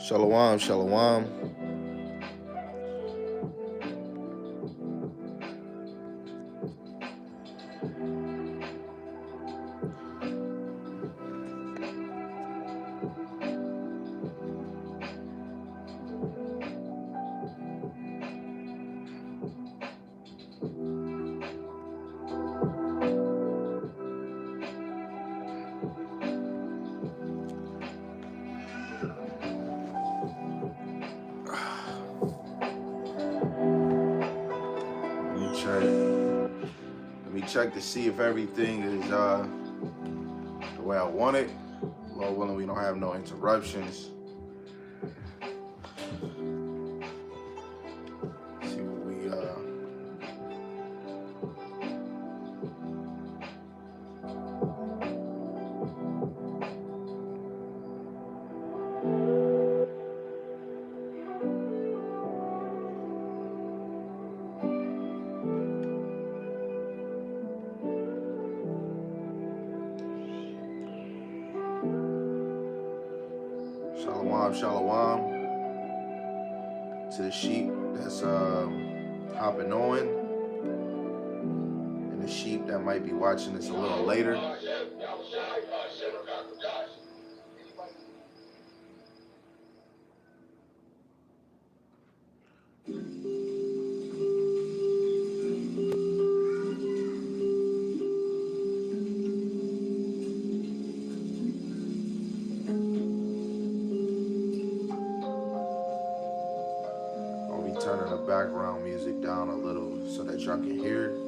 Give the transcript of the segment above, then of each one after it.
Shalom, shalom. Let me check. Let me check to see if everything is the way I want it. Lord willing, we don't have no interruptions. See what we shalom, shalom to the sheep that's hopping on, and the sheep that might be watching this a little later. I'll be turning the background music down a little so that y'all can hear it.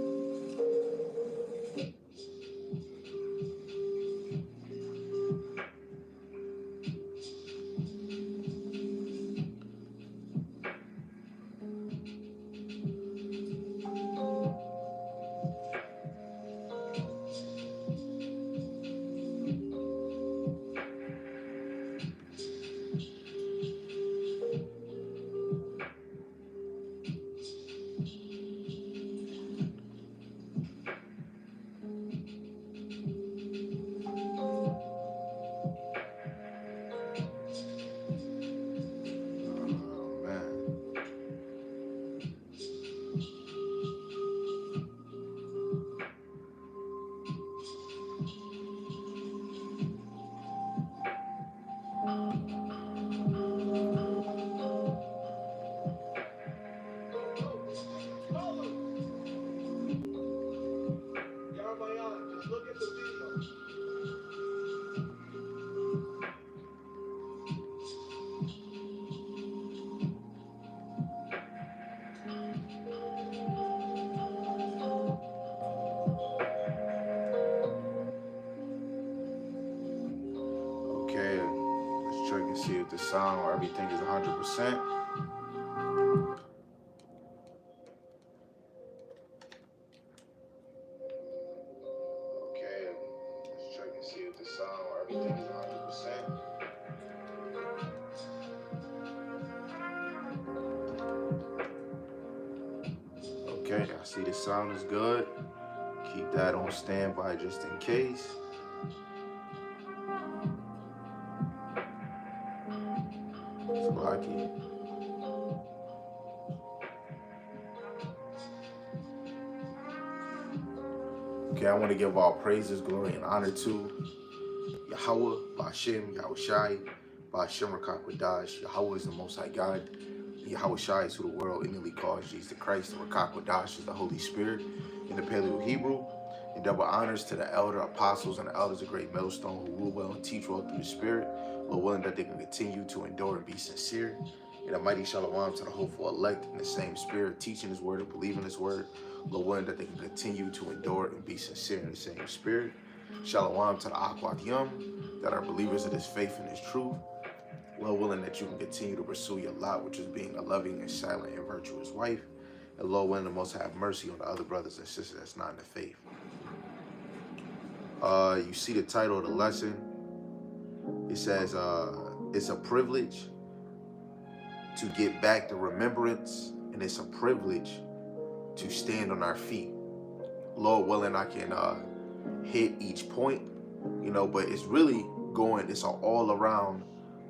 Okay, let's check and see if the sound or everything is 100%. Okay, let's check and see if the sound or everything is 100%. Okay, I see the sound is good. Keep that on standby just in case. It's lucky. Okay, I want to give all praises, glory, and honor to Yahweh, Ba'Shem, Yahushai, Ba'Shem Rakakwadash. Yahweh is the Most High God. Yahushai is who the world innately calls Jesus Christ. The Rakakwadash is the Holy Spirit in the Paleo Hebrew. And double honors to the elder apostles and the elders of Great Millstone who rule well and teach well through the Spirit, Lord willing that they can continue to endure and be sincere. And a mighty shalom to the hopeful elect in the same Spirit, teaching His word and believing His word, Lord willing that they can continue to endure and be sincere in the same Spirit. Shalom to the Akwat Yum, that are believers of this faith and this truth. Well willing that you can continue to pursue your lot, which is being a loving and silent and virtuous wife. And Lord willing to most have mercy on the other brothers and sisters that's not in the faith. You see the title of the lesson. It says, it's a privilege to get back the remembrance, and it's a privilege to stand on our feet. Lord willing, I can hit each point, but it's really going, it's an all around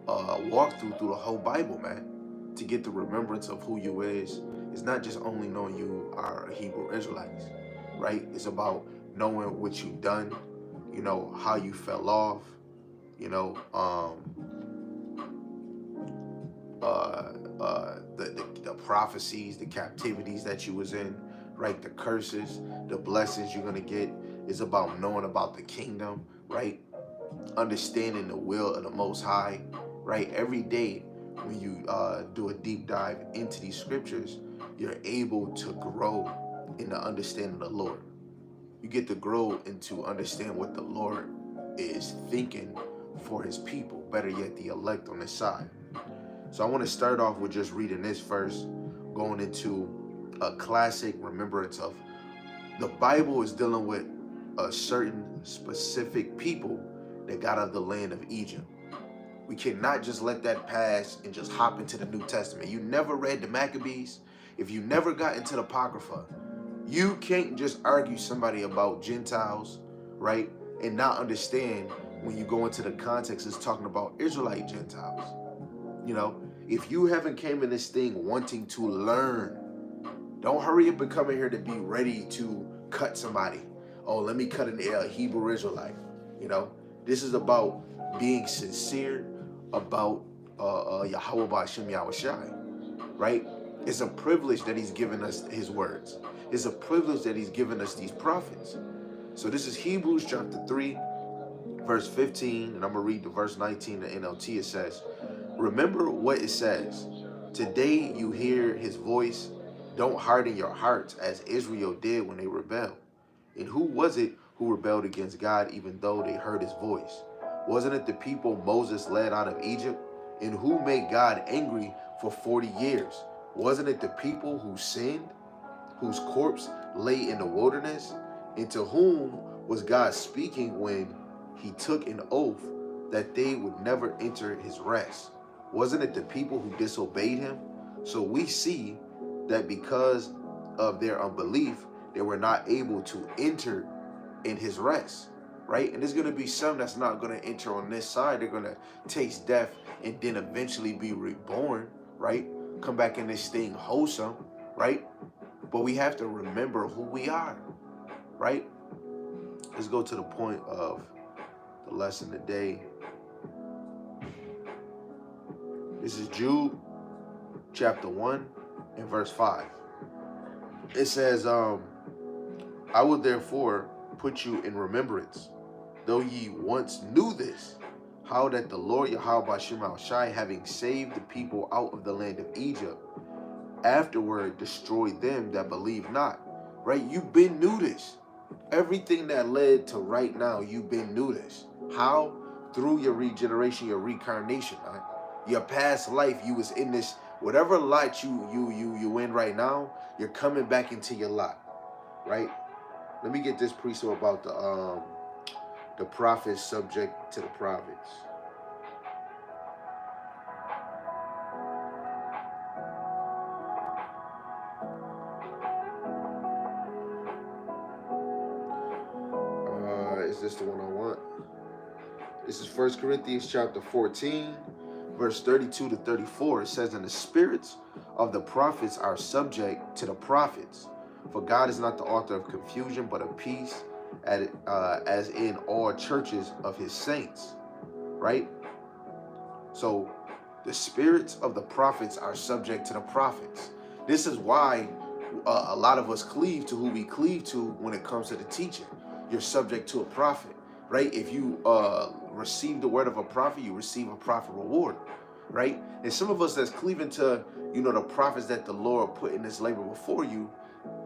walk through the whole Bible, man, to get the remembrance of who you is. It's not just only knowing you are a Hebrew Israelites, right? It's about knowing what you've done, you know, how you fell off, you know, the prophecies, the captivities that you was in, right? The curses, the blessings you're gonna get. Is about knowing about the kingdom, right? Understanding the will of the Most High, right? Every day when you do a deep dive into these scriptures, you're able to grow in the understanding of the Lord. You get to grow into understand what the Lord is thinking for his people, better yet, the elect on his side. So I want to start off with just reading this first, going into a classic remembrance of the Bible is dealing with a certain specific people that got out of the land of Egypt. We cannot just let that pass and just hop into the New Testament. You never read the Maccabees. If you never got into the Apocrypha, you can't just argue somebody about Gentiles, right? And not understand when you go into the context, it's talking about Israelite Gentiles. You know, if you haven't came in this thing wanting to learn, don't hurry up and come in here to be ready to cut somebody. Oh, let me cut an Hebrew Israelite. You know, this is about being sincere about Yahweh Ba'Shem Yahushai, right? It's a privilege that he's given us his words. It's a privilege that he's given us these prophets. So this is Hebrews chapter 3, verse 15, and I'm going to read the verse 19 in the NLT. It says, remember what it says. Today you hear his voice. Don't harden your hearts as Israel did when they rebelled. And who was it who rebelled against God even though they heard his voice? Wasn't it the people Moses led out of Egypt? And who made God angry for 40 years? Wasn't it the people who sinned, whose corpse lay in the wilderness? And to whom was God speaking when he took an oath that they would never enter his rest? Wasn't it the people who disobeyed him? So we see that because of their unbelief, they were not able to enter in his rest, right? And there's going to be some that's not going to enter on this side. They're going to taste death and then eventually be reborn, right? Come back in this thing wholesome, right? But we have to remember who we are, right? Let's go to the point of the lesson today. This is Jude chapter 1 and verse 5. It says, I will therefore put you in remembrance, though ye once knew this, how that the Lord Yahweh Ba'Shem Yahushai, having saved the people out of the land of Egypt, afterward destroyed them that believe not. Right? You've been knew this. Everything that led to right now, you've been knew this. How? Through your regeneration, your reincarnation, right? Your past life, you was in this, whatever lot you in right now, you're coming back into your lot, right? Let me get this precept about the prophets subject to the prophets. Is this the one I want? This is 1 Corinthians chapter 14, verse 32 to 34. It says, and the spirits of the prophets are subject to the prophets. For God is not the author of confusion, but of peace, as in all churches of his saints. Right? So the spirits of the prophets are subject to the prophets. This is why a lot of us cleave to who we cleave to when it comes to the teaching. You're subject to a prophet, right? If you receive the word of a prophet, you receive a prophet reward, right? And some of us that's cleaving to, the prophets that the Lord put in this labor before you,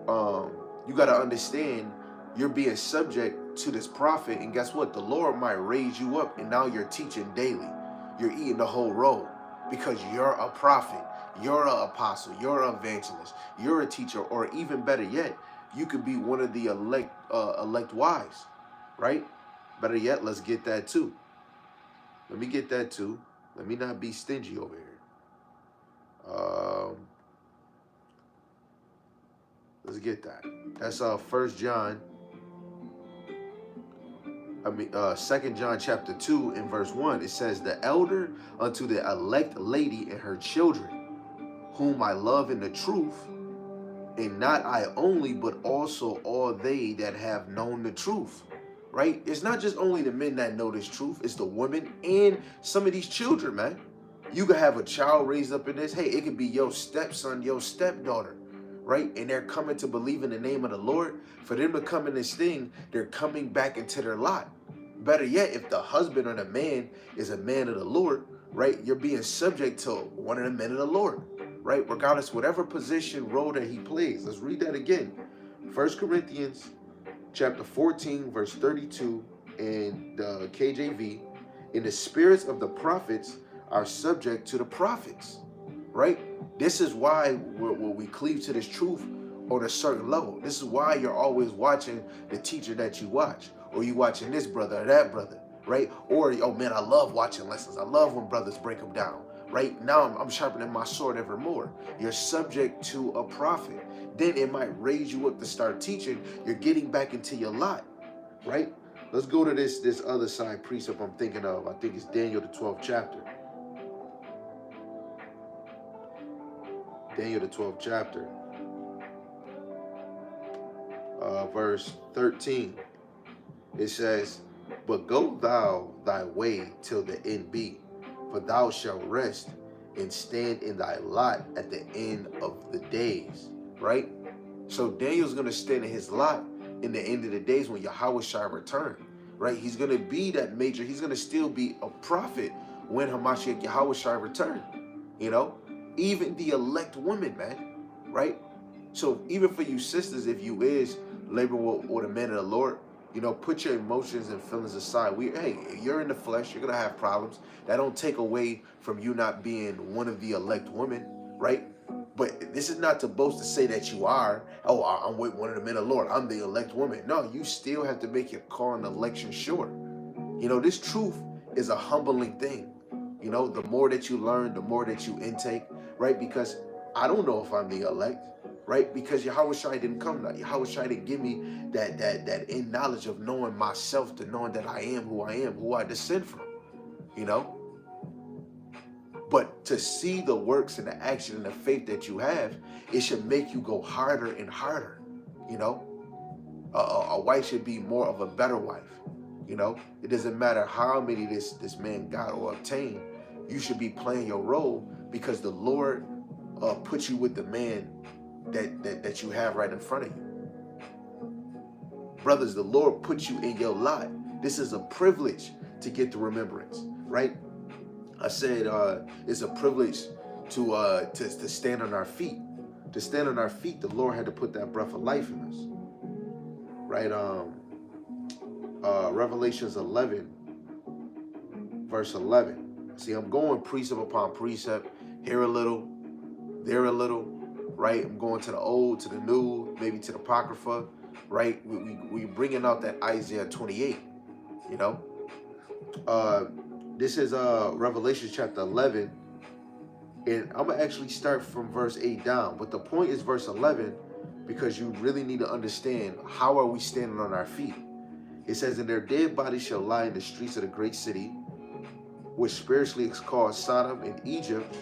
you got to understand you're being subject to this prophet. And guess what? The Lord might raise you up and now you're teaching daily. You're eating the whole roll because you're a prophet. You're an apostle. You're an evangelist. You're a teacher. Or even better yet, you could be one of the elect wise, right? Better yet, let's get that too. Let me get that too. Let me not be stingy over here. Let's get that. That's 1 John 2 John chapter 2 and verse 1, it says, the elder unto the elect lady and her children, whom I love in the truth, and not I only, but also all they that have known the truth. Right? It's not just only the men that know this truth, it's the women and some of these children, man. You could have a child raised up in this. Hey, it could be your stepson, your stepdaughter, right? And they're coming to believe in the name of the Lord. For them to come in this thing, they're coming back into their lot. Better yet, if the husband or the man is a man of the Lord, right? You're being subject to one of the men of the Lord, right? Regardless, whatever position, role that he plays. Let's read that again. 1 Corinthians chapter 14, verse 32 in the KJV. In the spirits of the prophets are subject to the prophets, right? This is why we cleave to this truth on a certain level. This is why you're always watching the teacher that you watch, or you watching this brother or that brother, right? Or, oh man, I love watching lessons. I love when brothers break them down, right? Now I'm sharpening my sword ever more. You're subject to a prophet. Then it might raise you up to start teaching. You're getting back into your lot, right? Let's go to this other side precept I'm thinking of. I think it's Daniel the 12th chapter. Daniel the 12th chapter, verse 13. It says, but go thou thy way till the end be, for thou shalt rest and stand in thy lot at the end of the days. Right? So Daniel's going to stand in his lot in the end of the days when Yahweh shall return. Right? He's going to be that major. He's going to still be a prophet when Hamashiach Yahweh shall return. You know? Even the elect women, man. Right? So even for you sisters, if you is laboring with a man of the Lord, you know, put your emotions and feelings aside. Hey, you're in the flesh. You're going to have problems. That don't take away from you not being one of the elect women, right? But this is not to boast to say that you are, oh, I'm with one of the men of the Lord. I'm the elect woman. No, you still have to make your call and election sure. You know, this truth is a humbling thing. You know, the more that you learn, the more that you intake, right? Because I don't know if I'm the elect, right? Because Yahweh Shai didn't come to Yahweh Shai didn't give me that in knowledge of knowing myself, to knowing that I am, who I descend from, you know? But to see the works and the action and the faith that you have, it should make you go harder and harder, you know? A wife should be more of a better wife, you know? It doesn't matter how many this man got or obtained. You should be playing your role because the Lord put you with the man that you have right in front of you. Brothers, the Lord put you in your lot. This is a privilege to get the remembrance, right? I said it's a privilege to stand on our feet. To stand on our feet, the Lord had to put that breath of life in us, right? Revelations 11, verse 11. See, I'm going precept upon precept, here a little, there a little, right? I'm going to the old, to the new, maybe to the Apocrypha, right? We bringing out that Isaiah 28, you know? This is Revelation chapter 11, and I'm going to actually start from verse 8 down, but the point is verse 11, because you really need to understand how are we standing on our feet. It says, and their dead bodies shall lie in the streets of the great city, which spiritually is called Sodom and Egypt,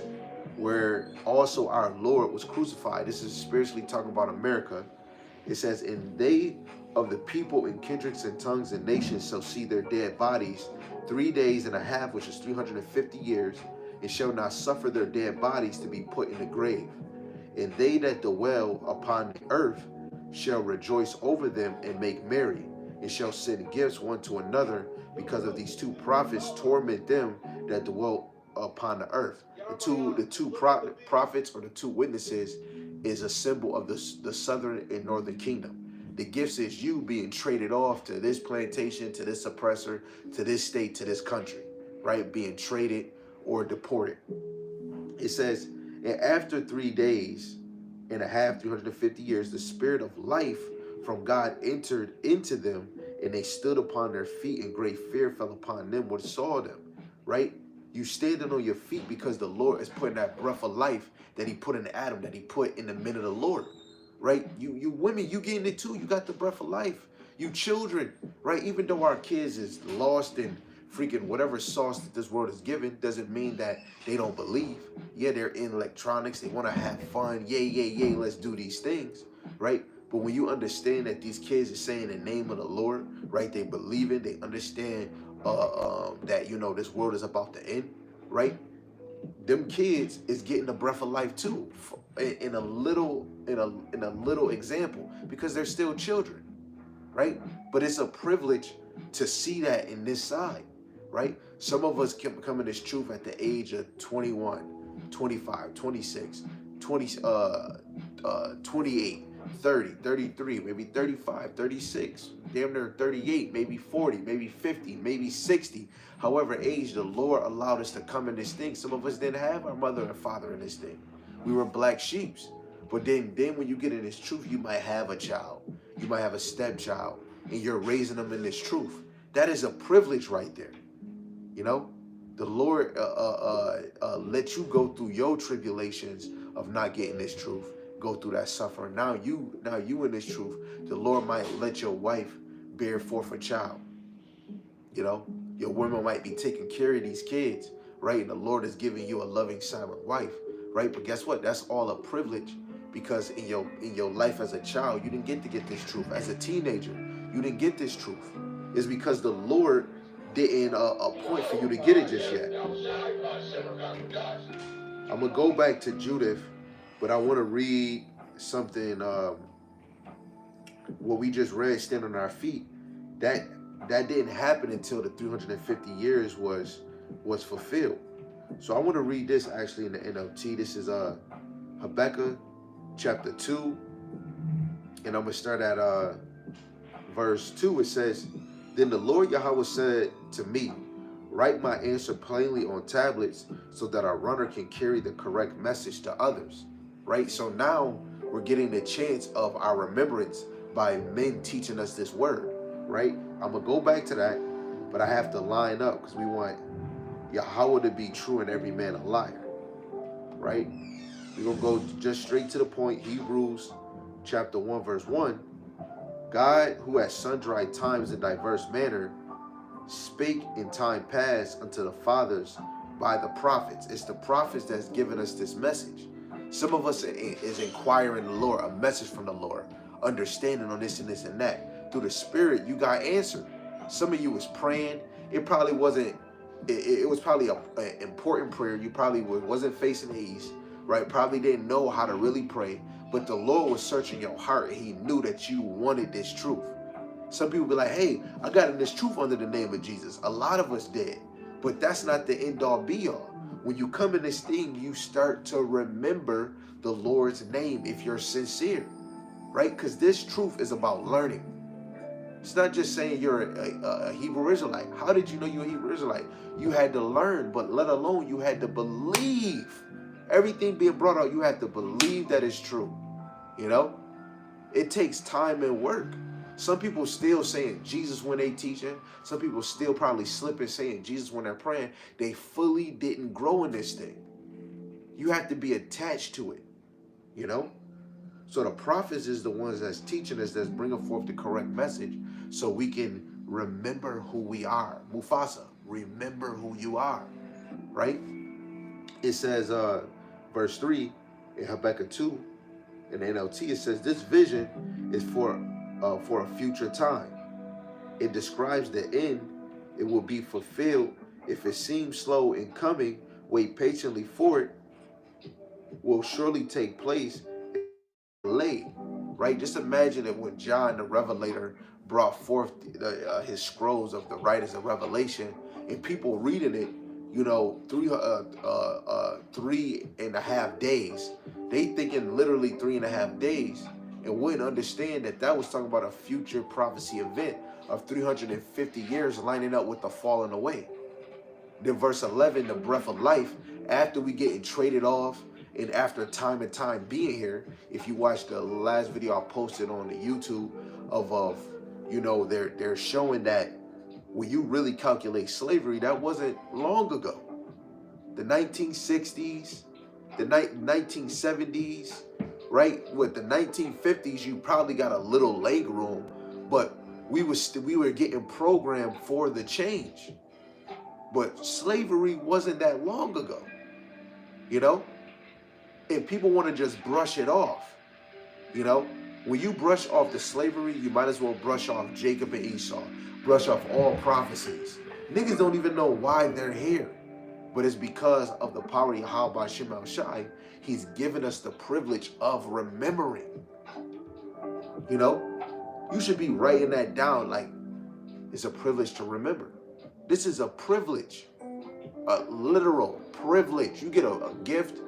where also our Lord was crucified. This is spiritually talking about America. It says, and they of the people and kindreds and tongues and nations shall see their dead bodies 3 days and a half, which is 350 years, and shall not suffer their dead bodies to be put in the grave. And they that dwell upon the earth shall rejoice over them and make merry, and shall send gifts one to another, because of these two prophets torment them that dwell upon the earth. The two prophets, or the two witnesses, is a symbol of the southern and northern kingdom. The gifts is you being traded off to this plantation, to this oppressor, to this state, to this country, right? Being traded or deported. It says, and after 3 days and a half, 350 years, the spirit of life from God entered into them, and they stood upon their feet, and great fear fell upon them which saw them, right? You standing on your feet because the Lord is putting that breath of life that he put in Adam, that he put in the men of the Lord, right? You women, you getting it too. You got the breath of life. You children, right? Even though our kids is lost in freaking whatever sauce that this world is given, doesn't mean that they don't believe. Yeah, they're in electronics. They want to have fun. Yay, yay, yay. Let's do these things, right? But when you understand that these kids are saying the name of the Lord, right? They believe it. They understand that, you know, this world is about to end, right? Them kids is getting the breath of life too, in a little example, because they're still children, right? But it's a privilege to see that in this side, right? Some of us can come in this truth at the age of 21, 25, 26, 20, 28, 30, 33, maybe 35, 36, damn near 38, maybe 40, maybe 50, maybe 60. However age the Lord allowed us to come in this thing. Some of us didn't have our mother and father in this thing. We were black sheeps. But then when you get in this truth, you might have a child. You might have a stepchild, and you're raising them in this truth. That is a privilege right there. You know, the Lord let you go through your tribulations of not getting this truth, go through that suffering. Now you in this truth, the Lord might let your wife bear forth a child. You know, your woman might be taking care of these kids, right? And the Lord is giving you a loving, silent wife, right? But guess what? That's all a privilege, because in your life as a child, you didn't get this truth. As a teenager, you didn't get this truth. It's because the Lord didn't appoint for you to get it just yet. I'm gonna go back to Judith, but I want to read something. What we just read, stand on our feet. That didn't happen until the 350 years was fulfilled. So I want to read this actually in the NLT. This is Habakkuk chapter 2, and I'm gonna start at verse 2. It says, "Then the Lord Yahweh said to me, write my answer plainly on tablets so that a runner can carry the correct message to others." Right? So now we're getting the chance of our remembrance by men teaching us this word. Right? I'm going to go back to that, but I have to line up because we want Yahweh to be true and every man a liar. Right? We're going to go just straight to the point. Hebrews chapter 1 verse 1. God, who at sundry times in diverse manner spake in time past unto the fathers by the prophets. It's the prophets that's giving us this message. Some of us is inquiring the Lord, a message from the Lord, understanding on this and this and that. Through the Spirit, you got answered. Some of you was praying. It probably wasn't, it was probably an important prayer. You probably wasn't facing the east, right? Probably didn't know how to really pray. But the Lord was searching your heart, and he knew that you wanted this truth. Some people be like, hey, I got in this truth under the name of Jesus. A lot of us did. But that's not the end all be all. When you come in this thing, you start to remember the Lord's name if you're sincere, right? Because this truth is about learning. It's not just saying you're a Hebrew Israelite. How did you know you're a Hebrew Israelite? You had to learn, but let alone you had to believe. Everything being brought out, you had to believe that it's true. You know? It takes time and work. Some people still saying Jesus when they teaching. Some people still probably slipping saying Jesus when they're praying. They fully didn't grow in this thing. You have to be attached to it, you know? So the prophets is the ones that's teaching us, that's bringing forth the correct message so we can remember who we are. Mufasa, remember who you are, right? It says, verse 3 in Habakkuk 2, in the NLT, it says, this vision is for a future time. It describes the end. It will be fulfilled. If it seems slow in coming, wait patiently for it. Will surely take place. Late, right? Just imagine it when John the Revelator brought forth his scrolls of the writers of Revelation, and people reading it, you know, 3.5 days. They thinking literally 3.5 days, and wouldn't understand that was talking about a future prophecy event of 350 years lining up with the falling away. Then verse 11, the breath of life, after we getting traded off, and after time and time being here, if you watch the last video I posted on the YouTube of you know, they're showing that when you really calculate slavery, that wasn't long ago. The 1960s, the 1970s, right? With the 1950s, you probably got a little leg room, but We were getting programmed for the change. But slavery wasn't that long ago, you know? And people want to just brush it off, you know? When you brush off the slavery, you might as well brush off Jacob and Esau, brush off all prophecies. Niggas don't even know why they're here, but it's because of the power of Yahweh Shem Shai. He's given us the privilege of remembering, you know? You should be writing that down like it's a privilege to remember. This is a privilege, a literal privilege. You get a gift.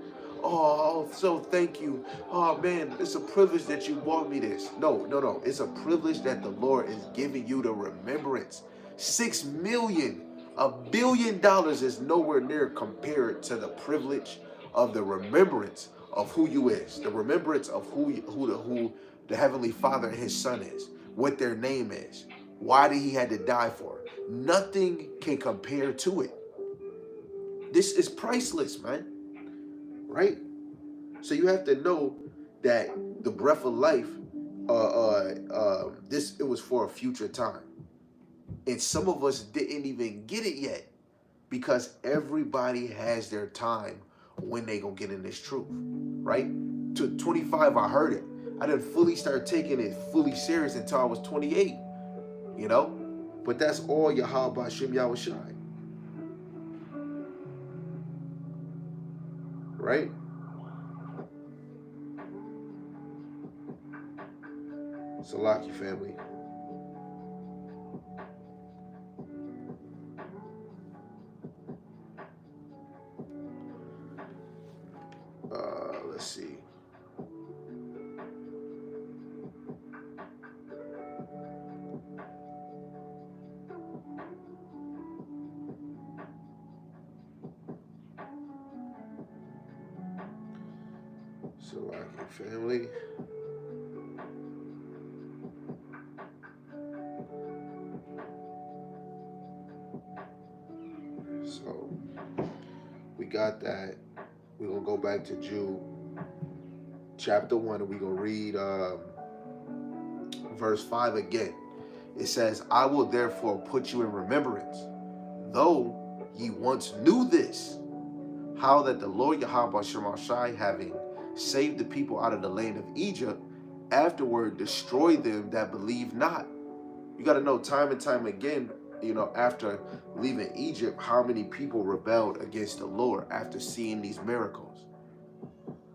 Oh, so thank you. Oh man, it's a privilege that you bought me this. No. It's a privilege that the Lord is giving you the remembrance. 6 million, $1 billion is nowhere near compared to the privilege of the remembrance of who you is, the remembrance of who the Heavenly Father and His Son is, what their name is, why did He had to die for. Nothing can compare to it. This is priceless, man. Right? So you have to know that the breath of life, it was for a future time. And some of us didn't even get it yet because everybody has their time when they gonna get in this truth, right? To 25, I heard it. I didn't fully start taking it fully serious until I was 28, you know? But that's all Yahweh Shem Yahweh Shai, right? Salaki family. Let's see. Salaki family. So we got that. We're gonna go back to Jude chapter 1 and we're gonna read verse 5 again. It says, I will therefore put you in remembrance, though ye once knew this, how that the Lord Yahweh Shemashai, having saved the people out of the land of Egypt, afterward destroyed them that believe not. You got to know time and time again, you know, after leaving Egypt, how many people rebelled against the Lord after seeing these miracles.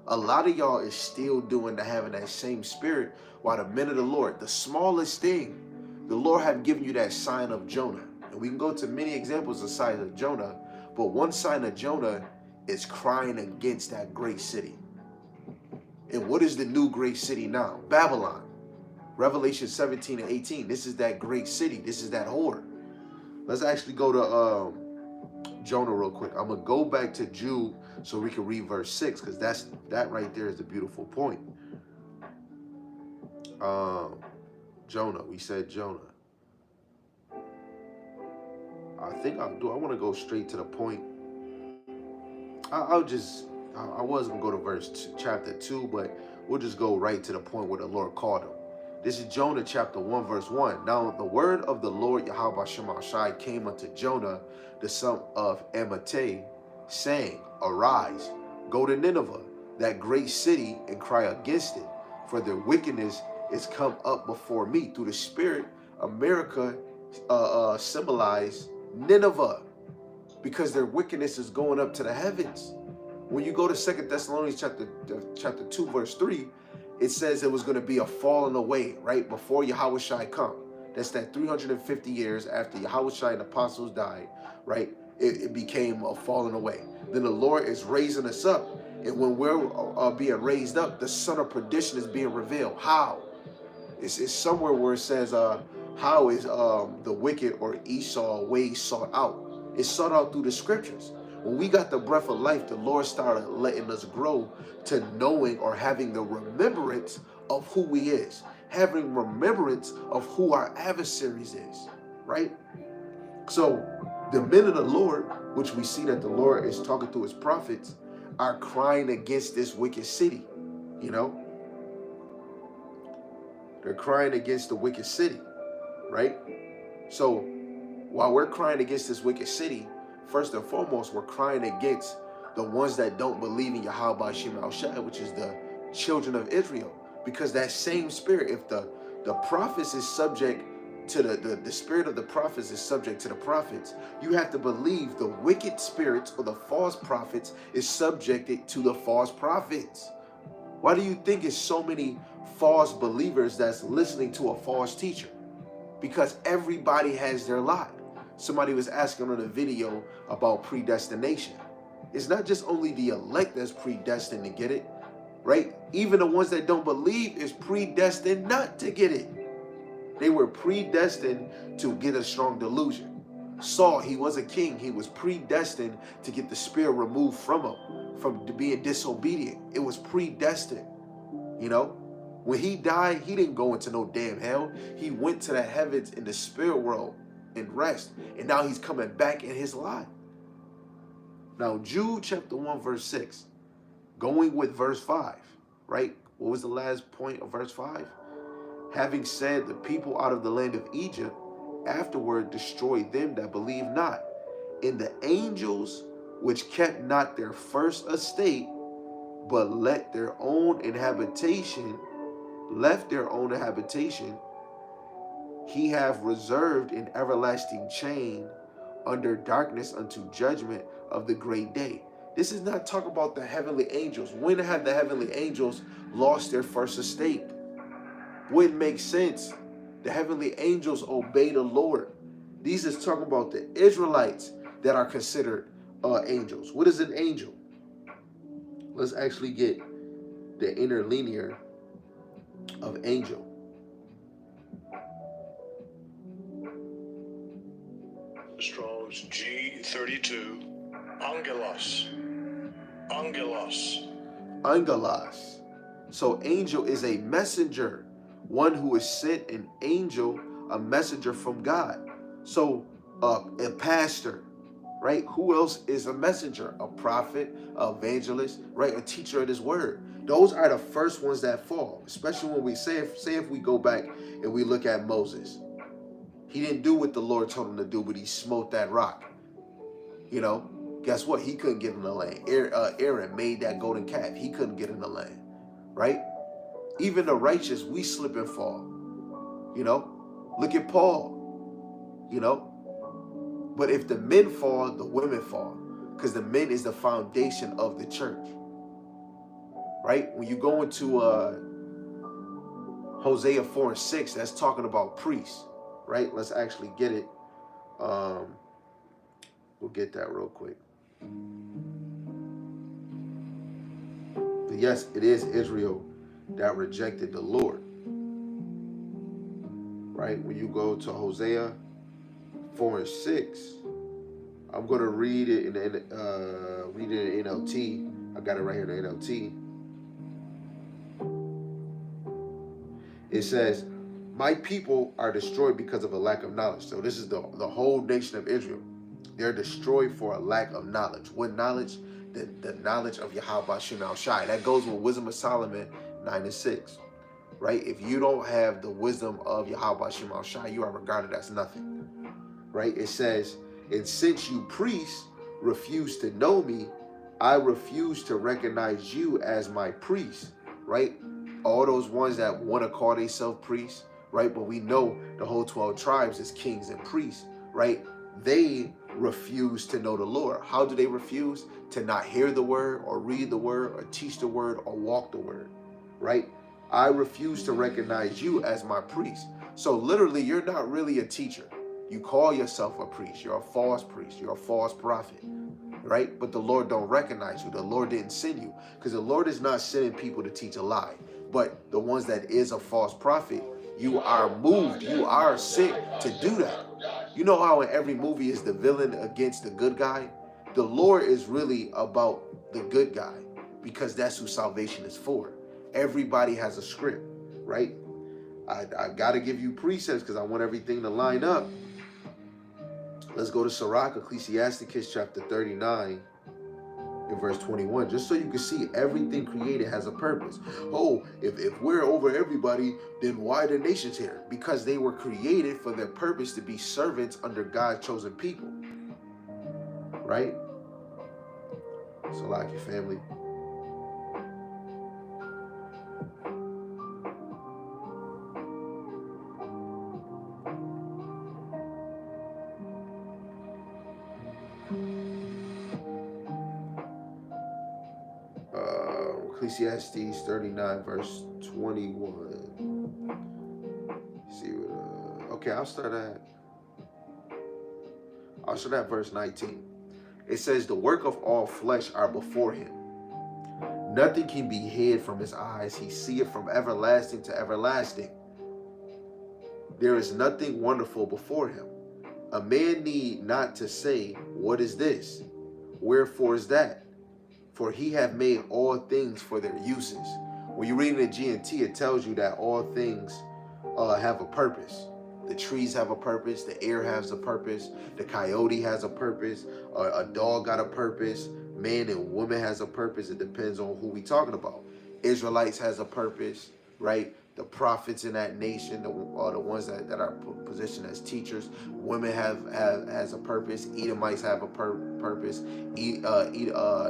A lot of y'all is still having that same spirit, while the men of the Lord, the smallest thing, the Lord have given you that sign of Jonah. And we can go to many examples of signs of Jonah, but one sign of Jonah is crying against that great city. And what is the new great city now? Babylon. Revelation 17 and 18. This is that great city. This is that whore. Let's actually go to Jonah real quick. I'm going to go back to Jude so we can read verse 6, because that right there is the beautiful point. Jonah. We said Jonah. I think I want to go straight to the point. I was going to go to chapter 2, but we'll just go right to the point where the Lord called him. This is Jonah chapter 1, verse 1. Now the word of the Lord Yahweh Shemashai came unto Jonah, the son of Amittai, saying, Arise, go to Nineveh, that great city, and cry against it, for their wickedness is come up before me. Through the Spirit, America symbolized Nineveh, because their wickedness is going up to the heavens. When you go to 2 Thessalonians chapter 2, verse 3, it says it was going to be a falling away, right, before Yahweh Shai come. That's that 350 years after Yahweh Shai and the apostles died, right? It became a falling away. Then the Lord is raising us up. And when we're being raised up, the son of perdition is being revealed. How? It's somewhere where it says, how is the wicked or Esau way sought out? It's sought out through the scriptures. When we got the breath of life, the Lord started letting us grow to knowing or having the remembrance of who He is, having remembrance of who our adversaries is, right? So the men of the Lord, which we see that the Lord is talking to His prophets, are crying against this wicked city, you know? They're crying against the wicked city, right? So while we're crying against this wicked city, first and foremost, we're crying against the ones that don't believe in Yahweh Shem Al Shai, which is the children of Israel. Because that same spirit, if the prophets is subject to the spirit of the prophets is subject to the prophets, you have to believe the wicked spirits or the false prophets is subjected to the false prophets. Why do you think it's so many false believers that's listening to a false teacher? Because everybody has their lot. Somebody was asking on a video about predestination. It's not just only the elect that's predestined to get it, right? Even the ones that don't believe is predestined not to get it. They were predestined to get a strong delusion. Saul, he was a king. He was predestined to get the spirit removed from him, from being disobedient. It was predestined, you know? When he died, he didn't go into no damn hell. He went to the heavens in the spirit world and rest. And now he's coming back in his life. Now, Jude chapter 1, verse 6, going with verse 5, right? What was the last point of verse 5? Having said the people out of the land of Egypt afterward destroyed them that believe not, and the angels which kept not their first estate, but left their own habitation, he have reserved in everlasting chain under darkness unto judgment of the great day. This is not talking about the heavenly angels. When have the heavenly angels lost their first estate? Wouldn't make sense. The heavenly angels obey the Lord. These is talking about the Israelites that are considered angels. What is an angel? Let's actually get the interlinear of angel. Strong's G32. Angelos. Angelos. Angelos. So angel is a messenger, one who is sent, an angel, a messenger from God. So a pastor, right? Who else is a messenger? A prophet, an evangelist, right? A teacher of this word. Those are the first ones that fall, especially when we say if we go back and we look at Moses. He didn't do what the Lord told him to do, but he smote that rock. You know, guess what? He couldn't get in the land. Aaron made that golden calf. He couldn't get in the land, right? Even the righteous, we slip and fall. You know, look at Paul, you know. But if the men fall, the women fall, because the men is the foundation of the church, right? When you go into Hosea 4 and 6, that's talking about priests, right? Let's actually get it. We'll get that real quick. But yes, it is Israel that rejected the Lord, right? When you go to Hosea 4 and 6, I'm going to read it in NLT. I got it right here in the NLT. It says, my people are destroyed because of a lack of knowledge. So this is the whole nation of Israel. They're destroyed for a lack of knowledge. What knowledge? The knowledge of Yahweh Shem Al Shai. That goes with Wisdom of Solomon 9 and 6. Right? If you don't have the wisdom of Yahweh Shem Al Shai, you are regarded as nothing. Right? It says, and since you priests refuse to know me, I refuse to recognize you as my priest. Right? All those ones that want to call themselves priests, right? But we know the whole 12 tribes is kings and priests, right? They refuse to know the Lord. How do they refuse? To not hear the word or read the word or teach the word or walk the word, right? I refuse to recognize you as my priest. So literally, you're not really a teacher. You call yourself a priest. You're a false priest. You're a false prophet, right? But the Lord don't recognize you. The Lord didn't send you, because the Lord is not sending people to teach a lie. But the ones that is a false prophet, you are moved. You are sent to do that. You know how in every movie is the villain against the good guy? The Lord is really about the good guy, because that's who salvation is for. Everybody has a script, right? I got to give you precepts because I want everything to line up. Let's go to Sirach, Ecclesiasticus chapter 39 in verse 21, just so you can see everything created has a purpose. Oh, if we're over everybody, then why the nations here? Because they were created for their purpose to be servants under God's chosen people, right? So like your family. Ecclesiastes 39 verse 21. See what okay, I'll start at verse 19. It says, the work of all flesh are before him. Nothing can be hid from his eyes. He seeth from everlasting to everlasting. There is nothing wonderful before him. A man need not to say, what is this? Wherefore is that? For he hath made all things for their uses. When you read in the GNT, it tells you that all things have a purpose. The trees have a purpose. The air has a purpose. The coyote has a purpose. A dog got a purpose. Man and woman has a purpose. It depends on who we talking about. Israelites has a purpose, right? The prophets in that nation, the ones that are positioned as teachers. Women has a purpose. Edomites have a purpose.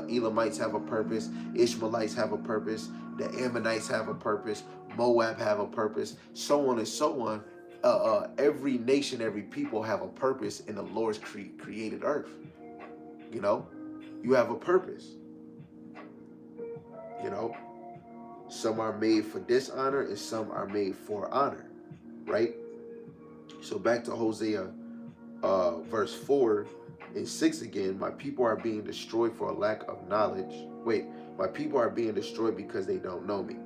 Elamites have a purpose. Ishmaelites have a purpose. The Ammonites have a purpose. Moab have a purpose. So on and so on. Every nation, every people have a purpose in the Lord's created earth. You know, you have a purpose. You know, some are made for dishonor and some are made for honor, right? So back to Hosea verse 4 and 6 again. My people are being destroyed for a lack of knowledge. Wait, my people are being destroyed because they don't know me.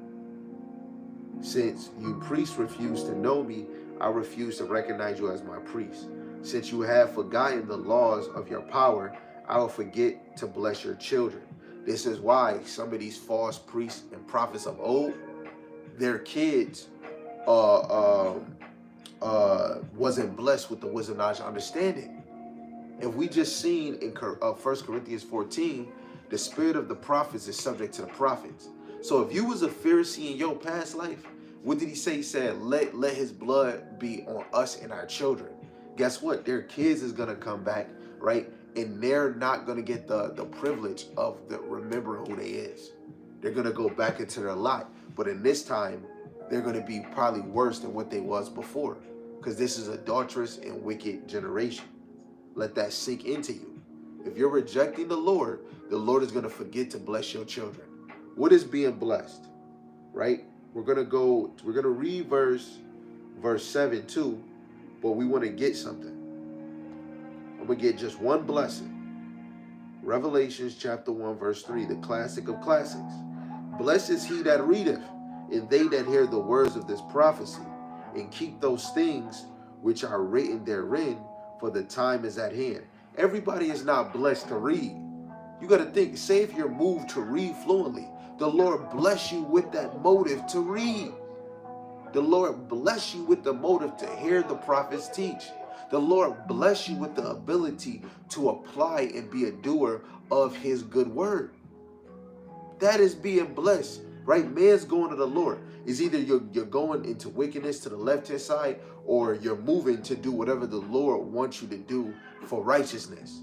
Since you priests refuse to know me, I refuse to recognize you as my priest. Since you have forgotten the laws of your power, I will forget to bless your children. This is why some of these false priests and prophets of old, their kids wasn't blessed with the wisdom, knowledge, and understanding. If we just seen in 1 Corinthians 14, the spirit of the prophets is subject to the prophets. So if you was a Pharisee in your past life, what did he say? He said, let his blood be on us and our children. Guess what? Their kids is going to come back, right? And they're not going to get the privilege of remembering who they is. They're going to go back into their lot. But in this time, they're going to be probably worse than what they was before. Because this is adulterous and wicked generation. Let that sink into you. If you're rejecting the Lord is going to forget to bless your children. What is being blessed? Right? We're going to read verse 7 too, but we want to get something. I'm going to get just one blessing. Revelations chapter 1 verse 3, the classic of classics. Blessed is he that readeth, and they that hear the words of this prophecy, and keep those things which are written therein, for the time is at hand. Everybody is not blessed to read. You got to think, say if you're moved to read fluently, the Lord bless you with that motive to read. The Lord bless you with the motive to hear the prophets teach. The Lord bless you with the ability to apply and be a doer of his good word. That is being blessed, right? Man's going to the Lord. It's either you're going into wickedness to the left-hand side, or you're moving to do whatever the Lord wants you to do for righteousness.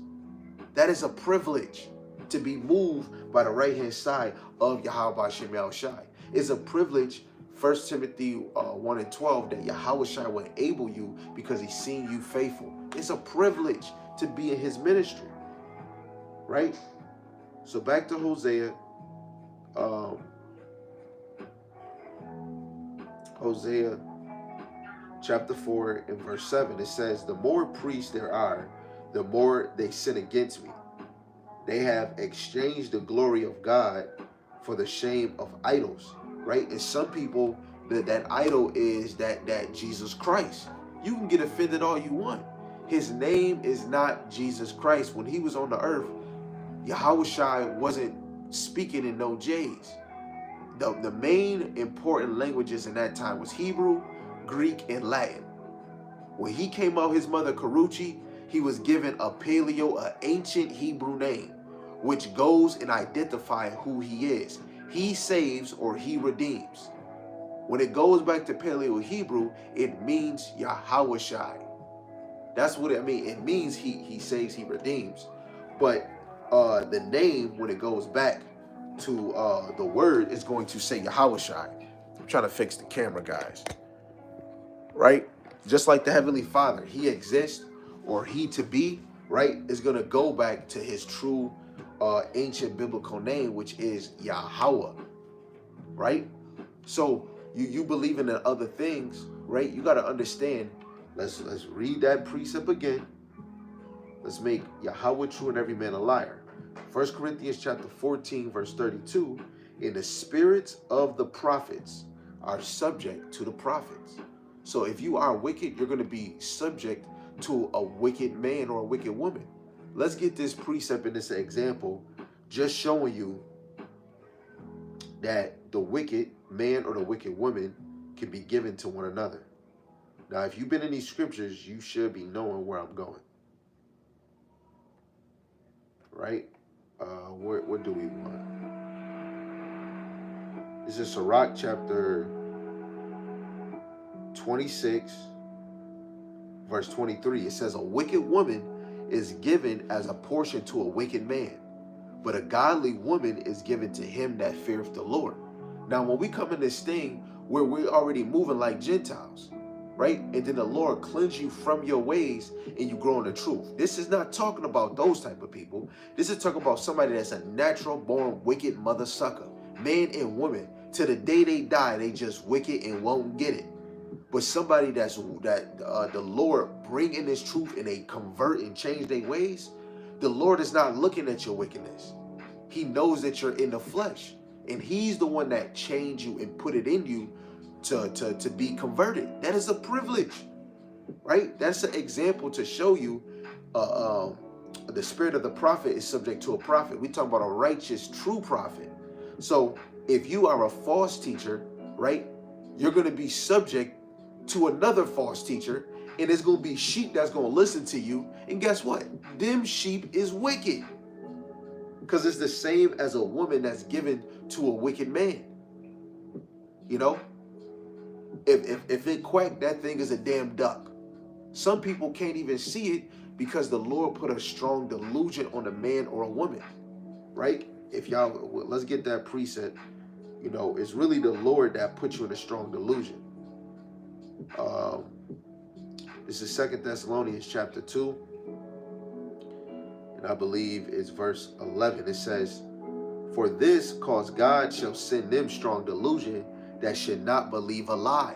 That is a privilege, to be moved by the right-hand side of Yahweh Shem Yahushai. It's a privilege, 1 Timothy 1 and 12, that Yahushai will enable you because he's seen you faithful. It's a privilege to be in his ministry, right? So back to Hosea. Hosea chapter 4 and verse 7, it says, the more priests there are, the more they sin against me. They have exchanged the glory of God for the shame of idols, right? And some people, that idol is that Jesus Christ. You can get offended all you want. His name is not Jesus Christ. When he was on the earth, Yahushua wasn't speaking in no J's. The main important languages in that time was Hebrew, Greek, and Latin. When he came out his mother Karuchi, he was given a paleo, an ancient Hebrew name. which goes and identifies who he is. He saves or he redeems. When it goes back to Paleo Hebrew, it means Yahawashai. That's what it means. It means he saves, he redeems. But the name, when it goes back to the word, is going to say Yahawashai. I'm trying to fix the camera, guys. Right? Just like the Heavenly Father, he exists or he to be, right, is going to go back to his true ancient biblical name, which is Yahweh. Right? So you believing in other things, right? You got to understand. Let's read that precept again. Let's make Yahweh true and every man a liar. 1 Corinthians chapter 14, verse 32. And the spirits of the prophets are subject to the prophets. So if you are wicked, you're going to be subject to a wicked man or a wicked woman. Let's get this precept in this example, just showing you that the wicked man or the wicked woman can be given to one another. Now, if you've been in these scriptures, you should be knowing where I'm going. Right? What do we want? This is Sirach chapter 26, verse 23. It says, a wicked woman is given as a portion to a wicked man, but a godly woman is given to him that feareth the Lord. Now, when we come in this thing where we're already moving like Gentiles, right? And then the Lord cleanse you from your ways and you grow in the truth. This is not talking about those type of people. This is talking about somebody that's a natural born wicked mother sucker. Man and woman. To the day they die, they just wicked and won't get it. But somebody that the Lord bring in this truth and they convert and change their ways, the Lord is not looking at your wickedness. He knows that you're in the flesh. And he's the one that changed you and put it in you to be converted. That is a privilege, right? That's an example to show you the spirit of the prophet is subject to a prophet. We talk about a righteous, true prophet. So if you are a false teacher, right, you're going to be subject to another false teacher, and there's going to be sheep that's going to listen to you. And guess what? Them sheep is wicked, because it's the same as a woman that's given to a wicked man. You know? If it quack, that thing is a damn duck. Some people can't even see it because the Lord put a strong delusion on a man or a woman, right? If y'all, let's get that precept. You know, it's really the Lord that put you in a strong delusion. This is 2 Thessalonians chapter 2. And I believe it's verse 11. It says, for this cause God shall send them strong delusion that should not believe a lie.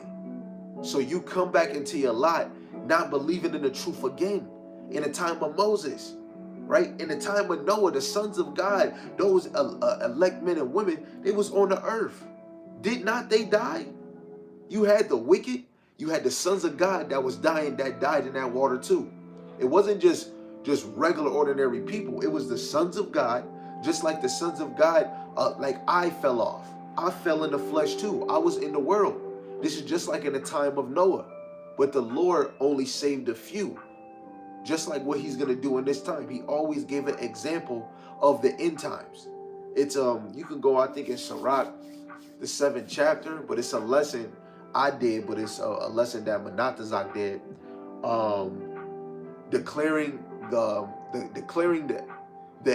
So you come back into your lie, not believing in the truth again. In the time of Moses, right? In the time of Noah, the sons of God, those elect men and women, they was on the earth. Did not they die? You had the wicked, you had the sons of God that was dying, that died in that water too. It wasn't just regular ordinary people. It was the sons of God, just like the sons of God, like I fell off. I fell in the flesh too. I was in the world. This is just like in the time of Noah. But the Lord only saved a few. Just like what he's going to do in this time. He always gave an example of the end times. It's you can go, I think, in Sirach, the 7th chapter, but it's a lesson I did, but it's a lesson that Manatazak did. Declaring the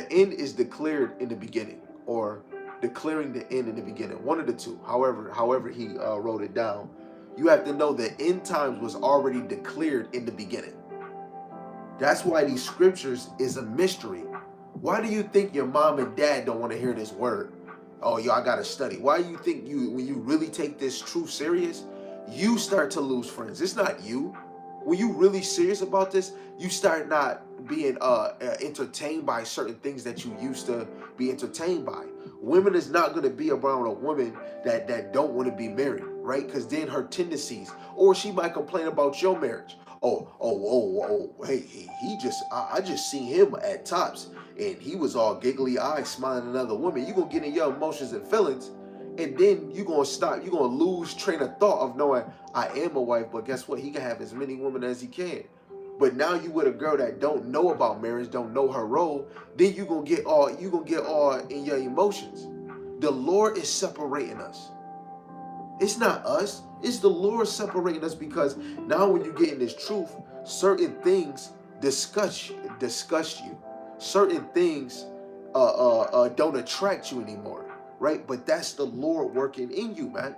end is declared in the beginning, or declaring the end in the beginning. One of the two. However he wrote it down. You have to know the end times was already declared in the beginning. That's why these scriptures is a mystery. Why do you think your mom and dad don't want to hear this word? Oh, yo, I got to study. Why do you think when you really take this truth serious, you start to lose friends? It's not you. When you really serious about this, you start not being entertained by certain things that you used to be entertained by. Women is not going to be around a woman that don't want to be married, right? Because then her tendencies, or she might complain about your marriage. Hey, I just seen him at Tops, and he was all giggly eyes, smiling at another woman. You gonna get in your emotions and feelings, and then you gonna stop. You gonna lose train of thought of knowing I am a wife, but guess what? He can have as many women as he can. But now you with a girl that don't know about marriage, don't know her role, then you gonna get all in your emotions. The Lord is separating us. It's not us. It's the Lord separating us, because now when you get in this truth, certain things disgust you. Certain things don't attract you anymore, right? But that's the Lord working in you, man.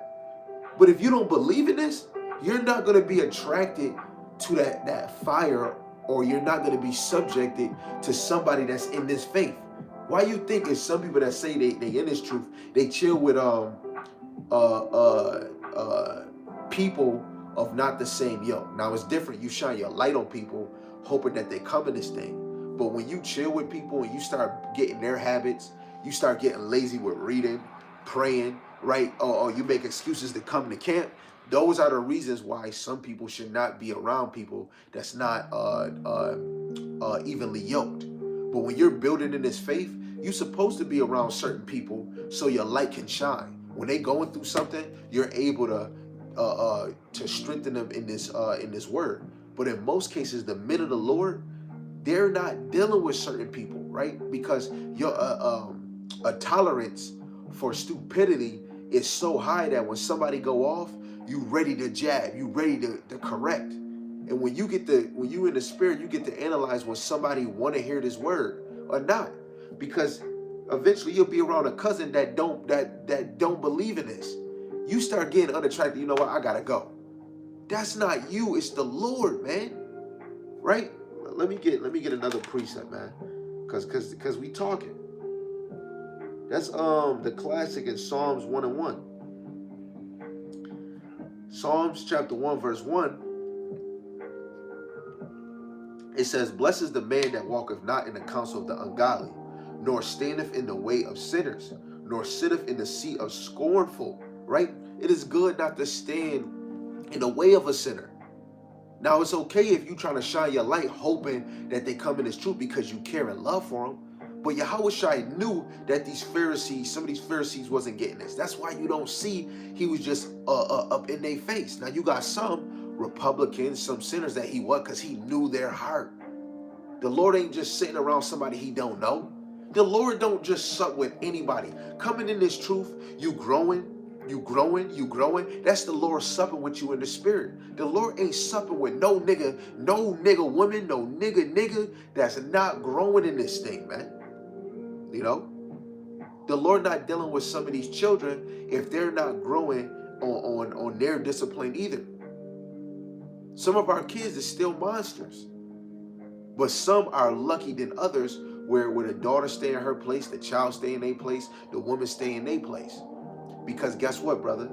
But if you don't believe in this, you're not going to be attracted to that fire, or you're not going to be subjected to somebody that's in this faith. Why you think is some people that say they in this truth, they chill with people of not the same yoke. Now it's different. You shine your light on people, hoping that they come in this thing. But when you chill with people and you start getting their habits, you start getting lazy with reading, praying, right? Or you make excuses to come to camp. Those are the reasons why some people should not be around people that's not evenly yoked. But when you're building in this faith, you're supposed to be around certain people so your light can shine. When they going through something, you're able to strengthen them in this word. But in most cases, the men of the Lord, they're not dealing with certain people, right? Because your a tolerance for stupidity is so high that when somebody go off, you ready to jab, you ready to correct. And when you in the spirit, you get to analyze when somebody want to hear this word or not, because eventually you'll be around a cousin that don't believe in this. You start getting unattracted. You know what? I gotta go. That's not you. It's the Lord, man. Right? Let me get another precept, man. Cause we talking. That's the classic in Psalms 1:1. Psalms chapter 1 verse 1. It says, "Blessed is the man that walketh not in the counsel of the ungodly, nor standeth in the way of sinners, nor sitteth in the seat of scornful." Right? It is good not to stand in the way of a sinner. Now, it's okay if you trying to shine your light, hoping that they come in this truth because you care and love for them. But Yahushua knew that some of these Pharisees wasn't getting this. That's why you don't see he was just up in their face. Now, you got some Republicans, some sinners that he was, because he knew their heart. The Lord ain't just sitting around somebody he don't know. The Lord don't just sup with anybody. Coming in this truth, you growing. That's the Lord supping with you in the spirit. The Lord ain't supping with no nigga woman, no nigga that's not growing in this thing, man. You know? The Lord not dealing with some of these children if they're not growing on their discipline either. Some of our kids are still monsters. But some are lucky than others, where the daughter stay in her place, the child stay in their place, the woman stay in their place. Because guess what, brother?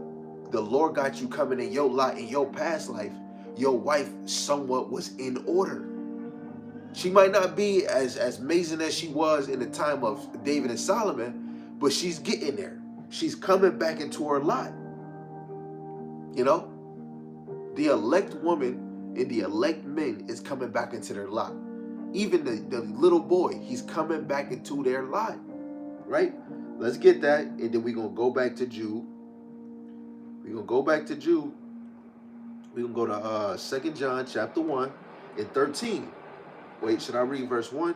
The Lord got you coming in your lot in your past life. Your wife somewhat was in order. She might not be as amazing as she was in the time of David and Solomon, but she's getting there. She's coming back into her lot. You know? The elect woman and the elect men is coming back into their lot. Even the little boy, he's coming back into their lot. Right? Let's get that, and then we're going to go back to Jude. We're going to go back to Jude. We're going to go to 2 John chapter 1 and 13. Wait, should I read verse 1?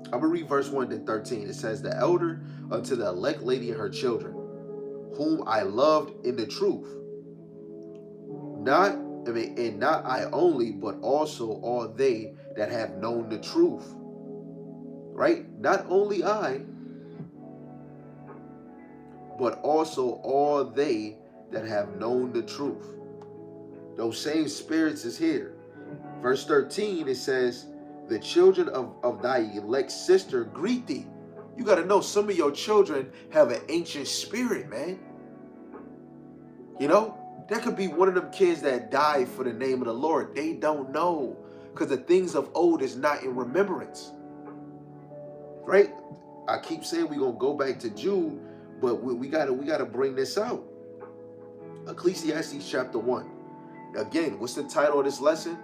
I'm going to read verse 1 then 13. It says, "The elder unto the elect lady and her children, whom I loved in the truth. Not I only, but also all they that have known the truth." Right? Not only I, but also all they that have known the truth. Those same spirits is here. Verse 13, it says, "The children of thy elect sister greet thee." You got to know, some of your children have an ancient spirit, man. You know? That could be one of them kids that died for the name of the Lord. They don't know, because the things of old is not in remembrance. Right? I keep saying we're going to go back to Jude, but we gotta bring this out. Ecclesiastes chapter 1. Again, what's the title of this lesson?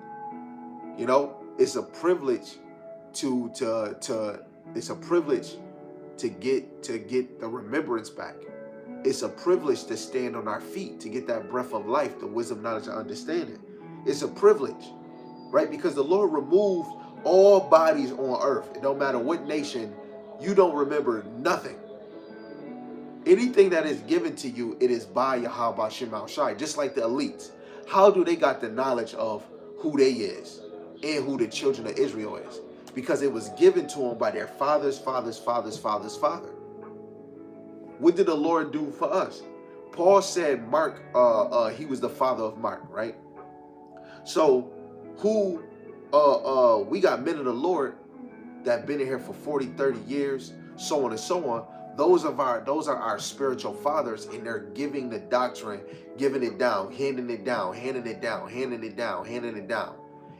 You know, it's a privilege to get the remembrance back. It's a privilege to stand on our feet, to get that breath of life, the wisdom, knowledge, and understanding. It's a privilege, right? Because the Lord removed all bodies on earth. It don't matter what nation, you don't remember nothing. Anything that is given to you, it is by Yahweh Shema Shai. Just like the elites. How do they got the knowledge of who they is and who the children of Israel is? Because it was given to them by their father. What did the Lord do for us? Paul said Mark, he was the father of Mark, right? So who we got men of the Lord that been in here for 40, 30 years, so on and so on. Those are our spiritual fathers, and they're giving the doctrine, giving it down, handing it down, handing it down, handing it down, handing it down.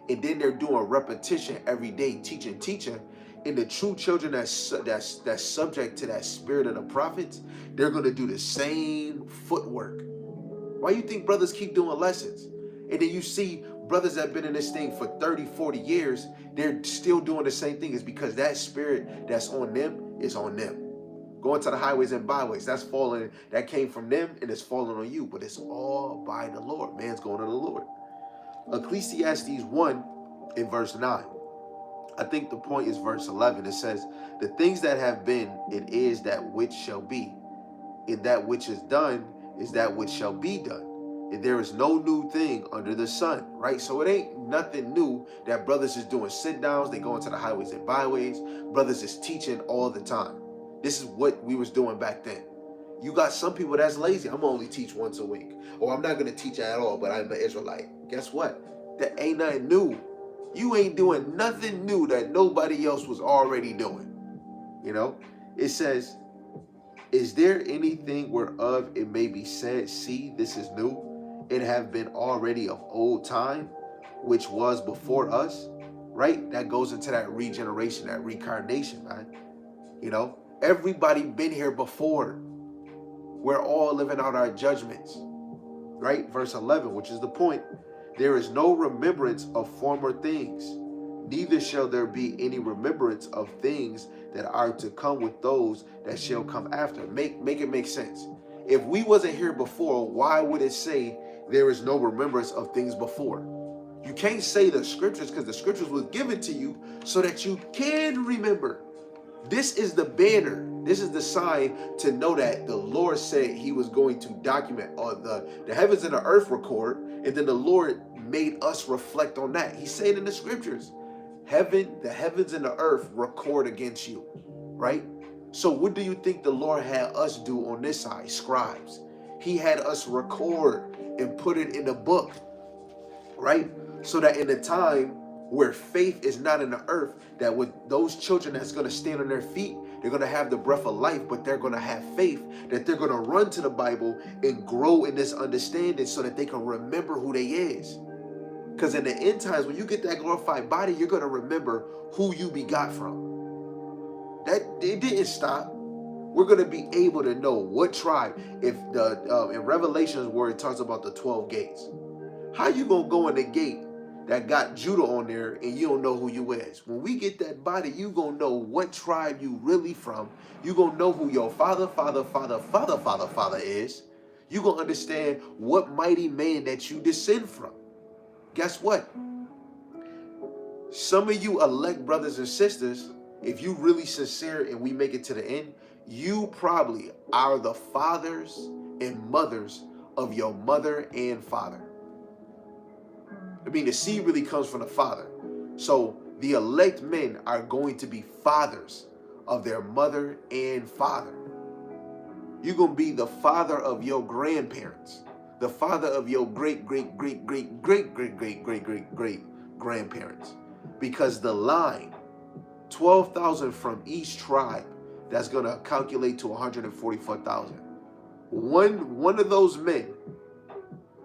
And then they're doing repetition every day, teaching. And the true children that's subject to that spirit of the prophets, they're gonna do the same footwork. Why you think brothers keep doing lessons? And then you see brothers that have been in this thing for 30, 40 years, they're still doing the same thing. It's because that spirit that's on them is on them. Going to the highways and byways, that came from them and it's falling on you. But it's all by the Lord. Man's going to the Lord. Ecclesiastes 1 in verse 9. I think the point is verse 11. It says, the things that have been, it is that which shall be. And that which is done is that which shall be done. And there is no new thing under the sun, right? So it ain't nothing new that brothers is doing sit downs. They go into the highways and byways. Brothers is teaching all the time. This is what we was doing back then. You got some people that's lazy. I'm only teach once a week. Or I'm not going to teach at all, but I'm an Israelite. Guess what? That ain't nothing new. You ain't doing nothing new that nobody else was already doing. You know? It says, is there anything whereof it may be said, see, this is new? It have been already of old time, which was before us, right? That goes into that regeneration, that reincarnation, man. You know, everybody been here before. We're all living out our judgments, right? Verse 11, which is the point. There is no remembrance of former things, neither shall there be any remembrance of things that are to come with those that shall come after. Make it make sense. If we wasn't here before, why would it say there is no remembrance of things before? You can't say the scriptures, because the scriptures was given to you so that you can remember. This is the banner. This is the sign to know that the Lord said he was going to document all the heavens and the earth record, and then the Lord made us reflect on that. He said in the scriptures, the heavens and the earth record against you, right? So what do you think the Lord had us do on this side, scribes? He had us record and put it in the book, right? So that in the time where faith is not in the earth, that with those children that's going to stand on their feet, they're going to have the breath of life, but they're going to have faith that they're going to run to the Bible and grow in this understanding so that they can remember who they is. Because in the end times, when you get that glorified body, you're going to remember who you begot from. That it didn't stop. We're going to be able to know what tribe. If in Revelations where it talks about the 12 gates, how you going to go in the gate that got Judah on there and you don't know who you is? When we get that body, you going to know what tribe you really from. You going to know who your father is. You going to understand what mighty man that you descend from. Guess what? Some of you elect brothers and sisters, if you really sincere and we make it to the end, you probably are the fathers and mothers of your mother and father. I mean, the seed really comes from the father. So the elect men are going to be fathers of their mother and father. You're going to be the father of your grandparents, the father of your great grandparents. Because the line, 12,000 from each tribe, that's going to calculate to 144,000. One of those men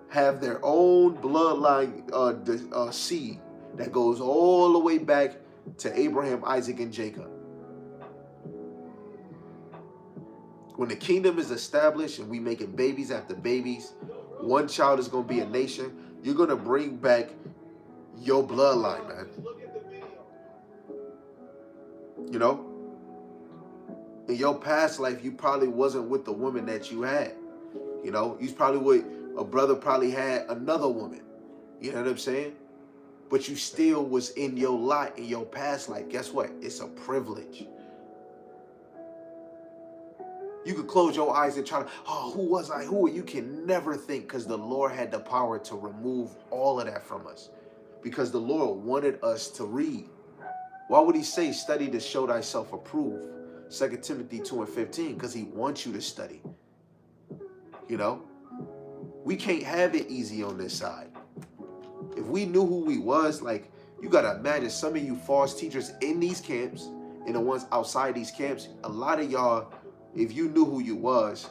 have their own bloodline seed that goes all the way back to Abraham, Isaac, and Jacob. When the kingdom is established and we making babies after babies, one child is going to be a nation. You're going to bring back your bloodline, man. You know? In your past life, you probably wasn't with the woman that you had. You know? You probably with a brother probably had another woman. You know what I'm saying? But you still was in your lot, in your past life. Guess what? It's a privilege. You could close your eyes and try to, oh, who was I? Who? You can never think, because the Lord had the power to remove all of that from us. Because the Lord wanted us to read. Why would he say, study to show thyself approved? 2 Timothy 2:15, because he wants you to study. You know? We can't have it easy on this side. If we knew who we was, like, you got to imagine some of you false teachers in these camps and the ones outside these camps, a lot of y'all, if you knew who you was,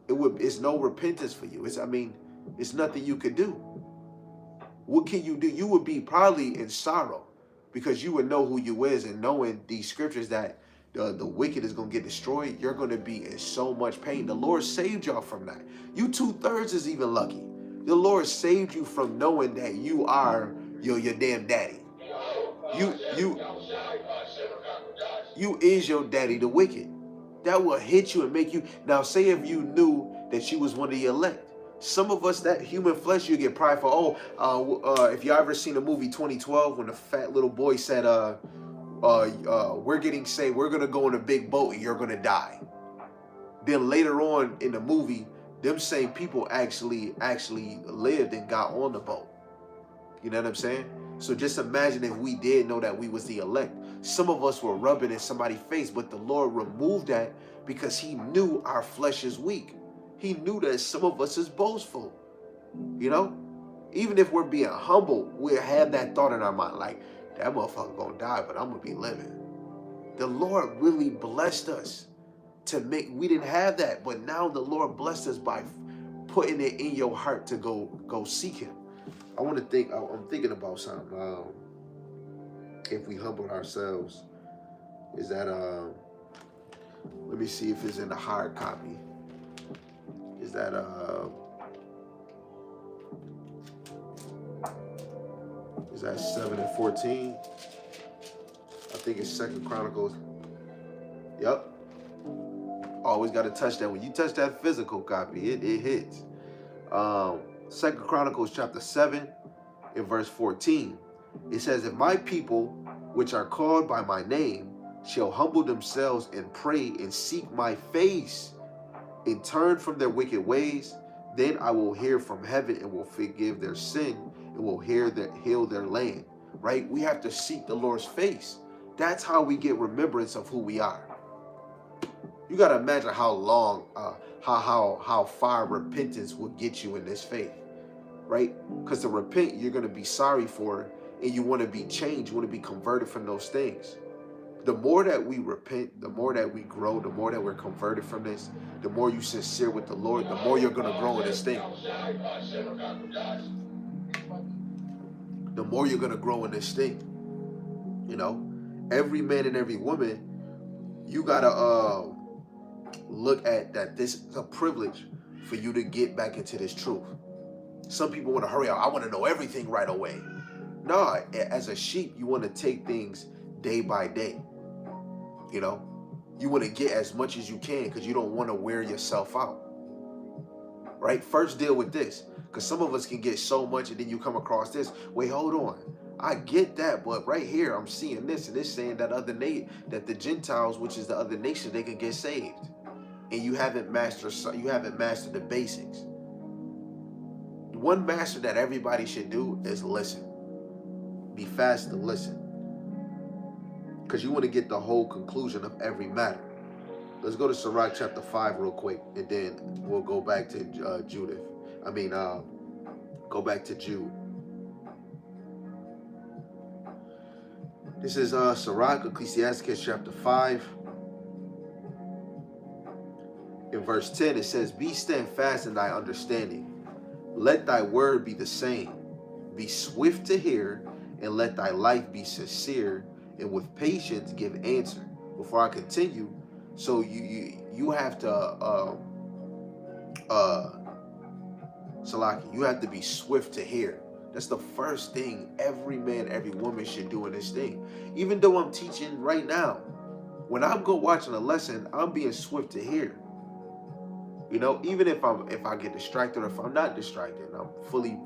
it's no repentance for you. It's nothing you could do. What can you do? You would be probably in sorrow, because you would know who you is, and knowing these scriptures that the wicked is going to get destroyed, you're going to be in so much pain. The Lord saved y'all from that. You 2/3 is even lucky. The Lord saved you from knowing that you are your damn daddy. You is your daddy, the wicked. That will hit you and make you. Now, say if you knew that you was one of the elect. Some of us, that human flesh, you get prideful. If you ever seen the movie 2012, when the fat little boy said, we're getting saved, we're going to go in a big boat and you're going to die. Then later on in the movie, them same people actually lived and got on the boat. You know what I'm saying? So just imagine if we did know that we was the elect. Some of us were rubbing in somebody's face, but the Lord removed that because he knew our flesh is weak. He knew that some of us is boastful. You know? Even if we're being humble, we'll have that thought in our mind, like, that motherfucker gonna die, but I'm gonna be living. The Lord really blessed us we didn't have that, but now the Lord blessed us by putting it in your heart to go seek him. I'm thinking about something. If we humble ourselves, is that let me see if it's in the hard copy. Is that is that 7:14? I think it's 2 Chronicles. Yep. Always got to touch that. When you touch that physical copy, it hits. 2 Chronicles chapter 7 in verse 14. It says, if my people, which are called by my name, shall humble themselves and pray and seek my face and turn from their wicked ways, then I will hear from heaven and will forgive their sin and will heal their land. Right? We have to seek the Lord's face. That's how we get remembrance of who we are. You got to imagine how long, how far repentance will get you in this faith, right? Because to repent, you're going to be sorry for it, and you want to be changed. You want to be converted from those things. The more that we repent, the more that we grow, the more that we're converted from this, the more you're sincere with the Lord, the more you're going to grow in this thing. The more you're going to grow in this thing. You know, every man and every woman, you got to look at that this is a privilege for you to get back into this truth. Some people want to hurry up. I want to know everything right away. No, as a sheep, you want to take things day by day. You know, you want to get as much as you can because you don't want to wear yourself out. Right? First deal with this, because some of us can get so much and then you come across this. Wait, hold on. I get that, but right here I'm seeing this, and it's saying that that the Gentiles, which is the other nation, they can get saved. And you haven't mastered the basics. One master that everybody should do is listen. Be fast to listen. Because you want to get the whole conclusion of every matter. Let's go to Sirach chapter 5 real quick, and then we'll go back to go back to Jude. This is Sirach, Ecclesiastes chapter 5. In verse 10, it says, be steadfast in thy understanding. Let thy word be the same. Be swift to hear, and let thy life be sincere, and with patience give answer. Before I continue, so you have to Salaki, you have to be swift to hear. That's the first thing every man, every woman should do in this thing. Even though I'm teaching right now, when I'm watching a lesson, I'm being swift to hear. You know, even if I get distracted or if I'm not distracted and I'm fully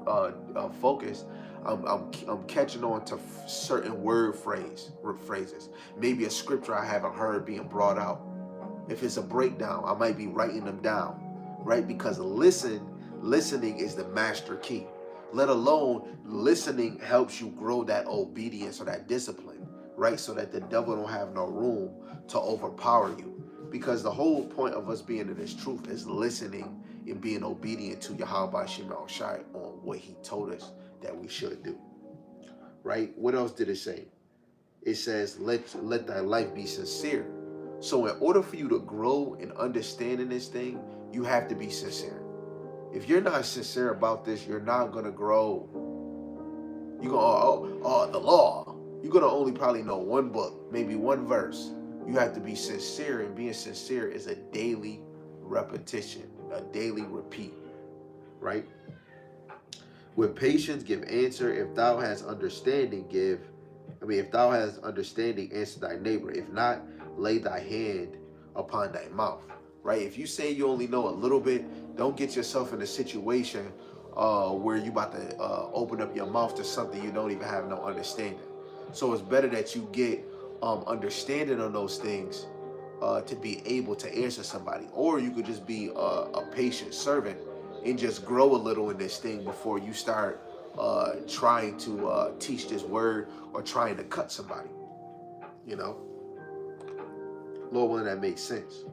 focused, I'm catching on to certain phrases. Maybe a scripture I haven't heard being brought out. If it's a breakdown, I might be writing them down, right? Because listening is the master key. Let alone listening helps you grow that obedience or that discipline, right? So that the devil don't have no room to overpower you. Because the whole point of us being in this truth is listening and being obedient to Yahweh Shema Shai on what he told us that we should do, right? What else did it say? It says, let thy life be sincere. So in order for you to grow in understanding this thing, you have to be sincere. If you're not sincere about this, you're not going to grow. You're going, the law. You're going to only probably know one book, maybe one verse. You have to be sincere, and being sincere is a daily repetition, a daily repeat, right? With patience, give answer. If thou hast understanding, if thou hast understanding, answer thy neighbor. If not, lay thy hand upon thy mouth, right? If you say you only know a little bit, don't get yourself in a situation where you about to open up your mouth to something you don't even have no understanding. So it's better that you get understanding on those things to be able to answer somebody. Or you could just be a patient servant and just grow a little in this thing before you start trying to teach this word or trying to cut somebody. You know, Lord willing, that makes sense.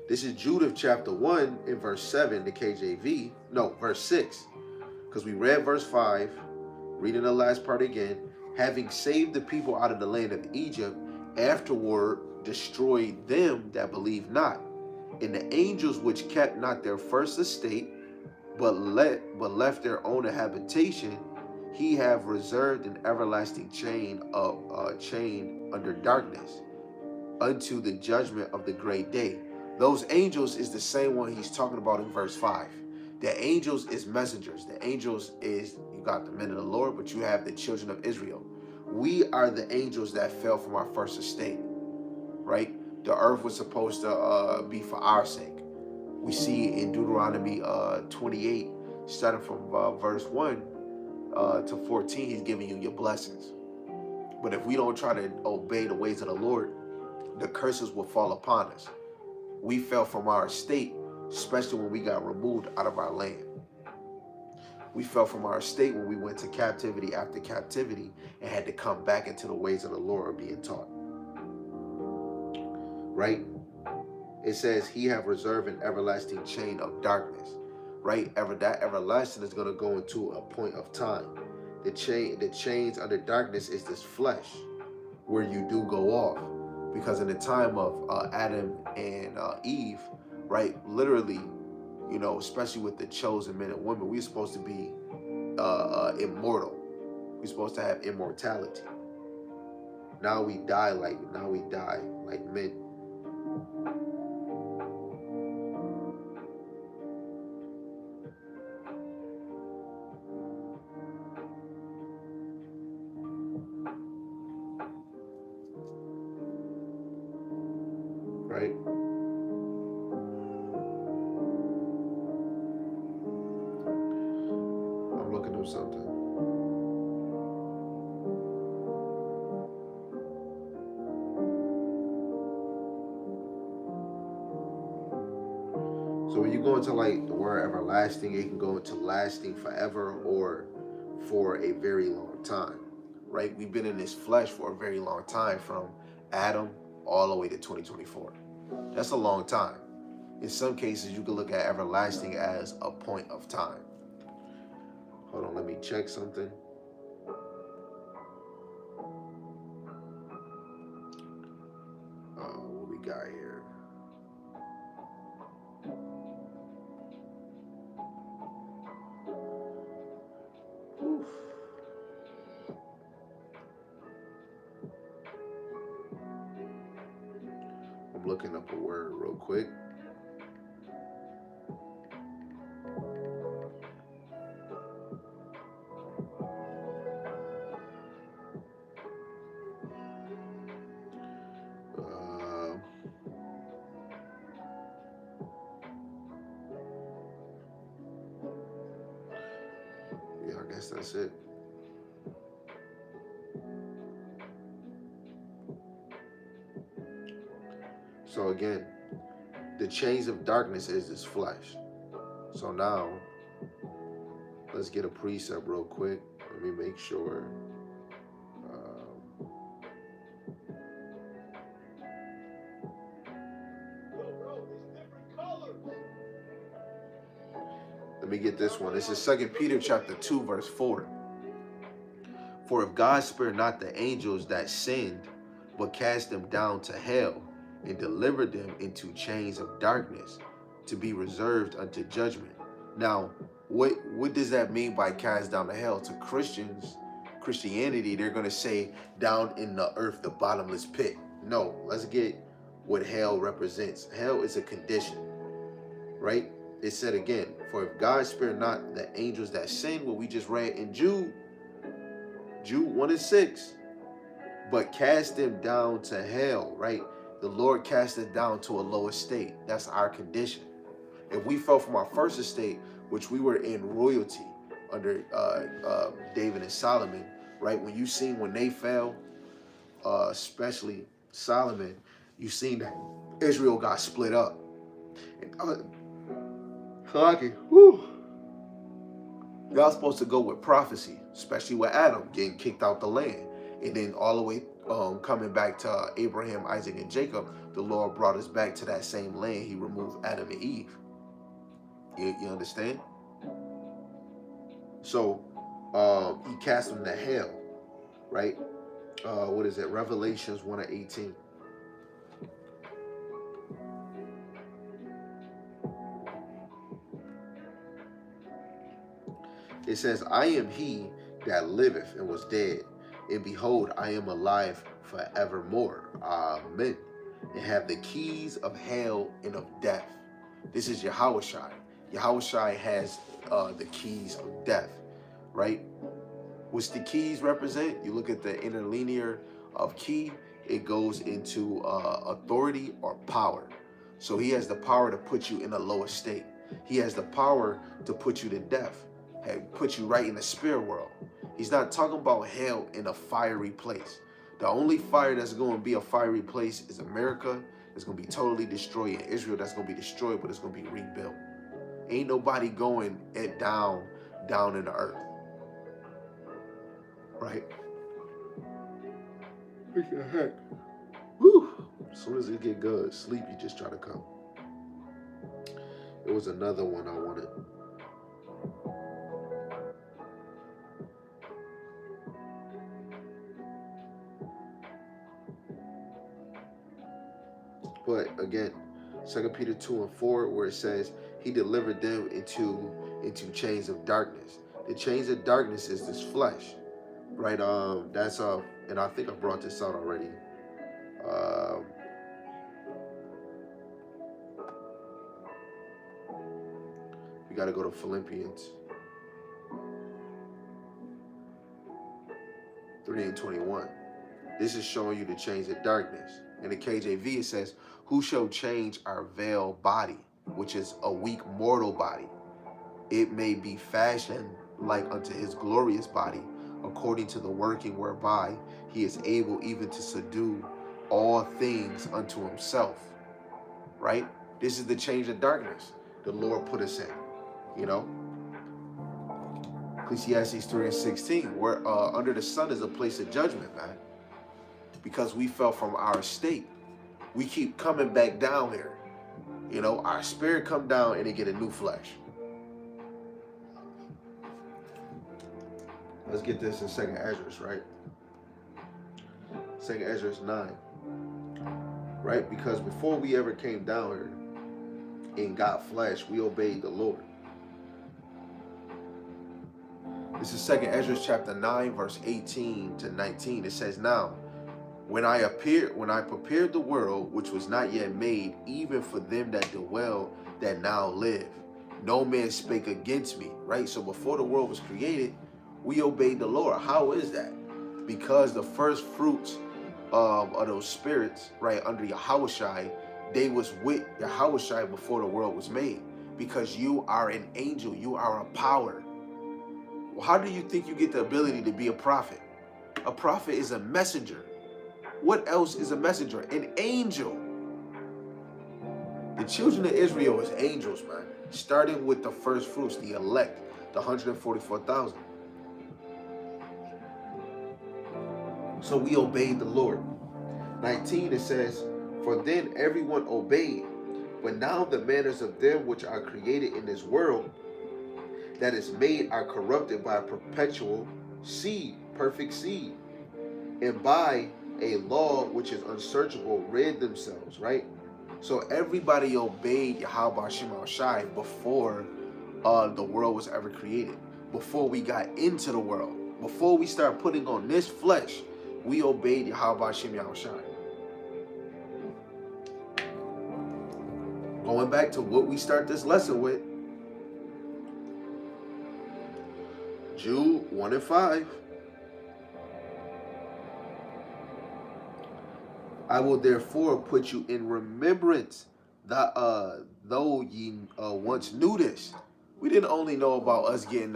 This is Judith chapter 1 in verse 7, the KJV. No, verse 6. Because we read verse 5, reading the last part again. Having saved the people out of the land of Egypt, afterward destroyed them that believed not. And the angels which kept not their first estate, but left their own habitation, he have reserved an everlasting chain under darkness, unto the judgment of the great day. Those angels is the same one he's talking about in verse 5. The angels is messengers. The angels is, you got the men of the Lord, but you have the children of Israel. We are the angels that fell from our first estate, right? The earth was supposed to be for our sake. We see in Deuteronomy 28, starting from verse 1 to 14, he's giving you your blessings. But if we don't try to obey the ways of the Lord, the curses will fall upon us. We fell from our estate, especially when we got removed out of our land. We fell from our estate when we went to captivity after captivity and had to come back into the ways of the Lord being taught. Right? It says, he have reserved an everlasting chain of darkness. Right? That everlasting is going to go into a point of time. The chains under darkness is this flesh where you do go off. Because in the time of Adam and Eve, right, literally, you know, especially with the chosen men and women, we're supposed to be immortal. We're supposed to have immortality. Now we die like men. Right? I'm looking up something. So when you go into like the word everlasting, it can go into lasting forever or for a very long time, right? We've been in this flesh for a very long time, from Adam all the way to 2024. That's a long time. In some cases, you can look at everlasting as a point of time. Hold on, let me check something. What we got here? Oof. I'm looking up a word real quick. guess that's it. So again, the chains of darkness is this flesh. So now, let's get a precept real quick. Let me make sure. Let me get this one. This is 2 Peter chapter 2, verse 4. For if God spared not the angels that sinned, but cast them down to hell, and delivered them into chains of darkness, to be reserved unto judgment. Now, what does that mean by cast down to hell? To Christianity, they're going to say down in the earth, the bottomless pit. No, let's get what hell represents. Hell is a condition, right? It said again, for if God spared not the angels that sinned, what we just read in Jude 1:6, but cast them down to hell, right? The Lord cast us down to a lower state. That's our condition. If we fell from our first estate, which we were in royalty under David and Solomon, right? When they fell, especially Solomon, you seen that Israel got split up. Y'all supposed to go with prophecy, especially with Adam getting kicked out the land. And then all the way coming back to Abraham, Isaac, and Jacob, the Lord brought us back to that same land. He removed Adam and Eve. You understand? So he cast them to hell, right? What is it? Revelations 1:18. It says, I am he that liveth and was dead, and behold, I am alive forevermore. Amen. And have the keys of hell and of death. This is Yahushua. Yahushua has the keys of death, right? What's the keys represent? You look at the interlinear of key, it goes into authority or power. So he has the power to put you in a lower state. He has the power to put you to death, put you right in the spirit world. He's not talking about hell in a fiery place. The only fire that's going to be a fiery place is America. It's going to be totally destroyed. In Israel, that's going to be destroyed, but it's going to be rebuilt. Ain't nobody going down in the earth. Right? What the heck? Whew. As soon as it get good, sleep, you just try to come. There was another one I wanted. But again, 2 Peter 2:4, where it says he delivered them into chains of darkness. The chains of darkness is this flesh, right? That's and I think I brought this out already. We got to go to Philippians 3:21. This is showing you the chains of darkness. In the KJV, it says, who shall change our veiled body, which is a weak mortal body? It may be fashioned like unto his glorious body, according to the working whereby he is able even to subdue all things unto himself. Right? This is the change of darkness the Lord put us in. You know? Ecclesiastes 3:16, where under the sun is a place of judgment, man. Because we fell from our estate. We keep coming back down here. You know, our spirit come down and they get a new flesh. Let's get this in 2nd Ezra, right? 2nd Ezra 9. Right? Because before we ever came down here and got flesh, we obeyed the Lord. This is 2nd Ezra chapter 9, verse 18 to 19. It says, now, when I prepared the world, which was not yet made, even for them that dwell, that now live, no man spake against me, right? So before the world was created, we obeyed the Lord. How is that? Because the first fruits of those spirits, right, under Yahushua, they was with Yahushua before the world was made. Because you are an angel, you are a power, How do you think you get the ability to be a prophet? A prophet is a messenger. What else is a messenger? An angel. The children of Israel is angels, man. Starting with the first fruits, the elect, the 144,000. So we obeyed the Lord. 19, it says, for then everyone obeyed, but now the manners of them which are created in this world that is made are corrupted by perpetual seed, perfect seed, and by a law which is unsearchable rid themselves, right? So everybody obeyed Yahweh Shem Shai before the world was ever created, before we got into the world, before we start putting on this flesh, we obeyed Yahweh Shem Shai. Going back to what we start this lesson with, Jude 1 and 5. I will therefore put you in remembrance that though ye once knew this. We didn't only know about us getting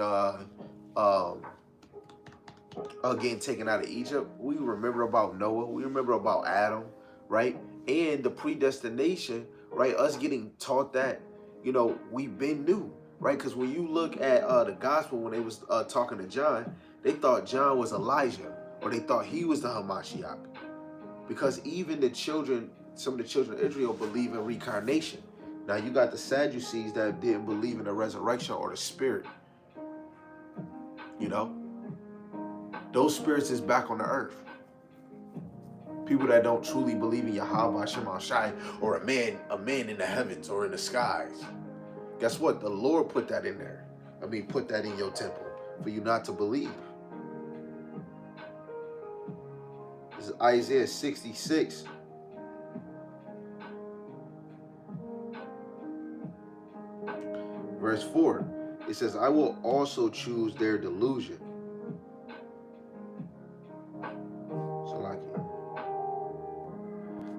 taken out of Egypt. We remember about Noah. We remember about Adam, right? And the predestination, right? Us getting taught that, you know, we've been new, right? Because when you look at the gospel, when they was talking to John, they thought John was Elijah, or they thought he was the Hamashiach. Because even the children, some of the children of Israel believe in reincarnation. Now you got the Sadducees that didn't believe in the resurrection or the spirit. You know? Those spirits is back on the earth. People that don't truly believe in Yahweh Shem Shai or a man in the heavens or in the skies. Guess what? The Lord put that in there. I mean, put that in your temple for you not to believe. This is Isaiah 66. Verse 4. It says, I will also choose their delusion.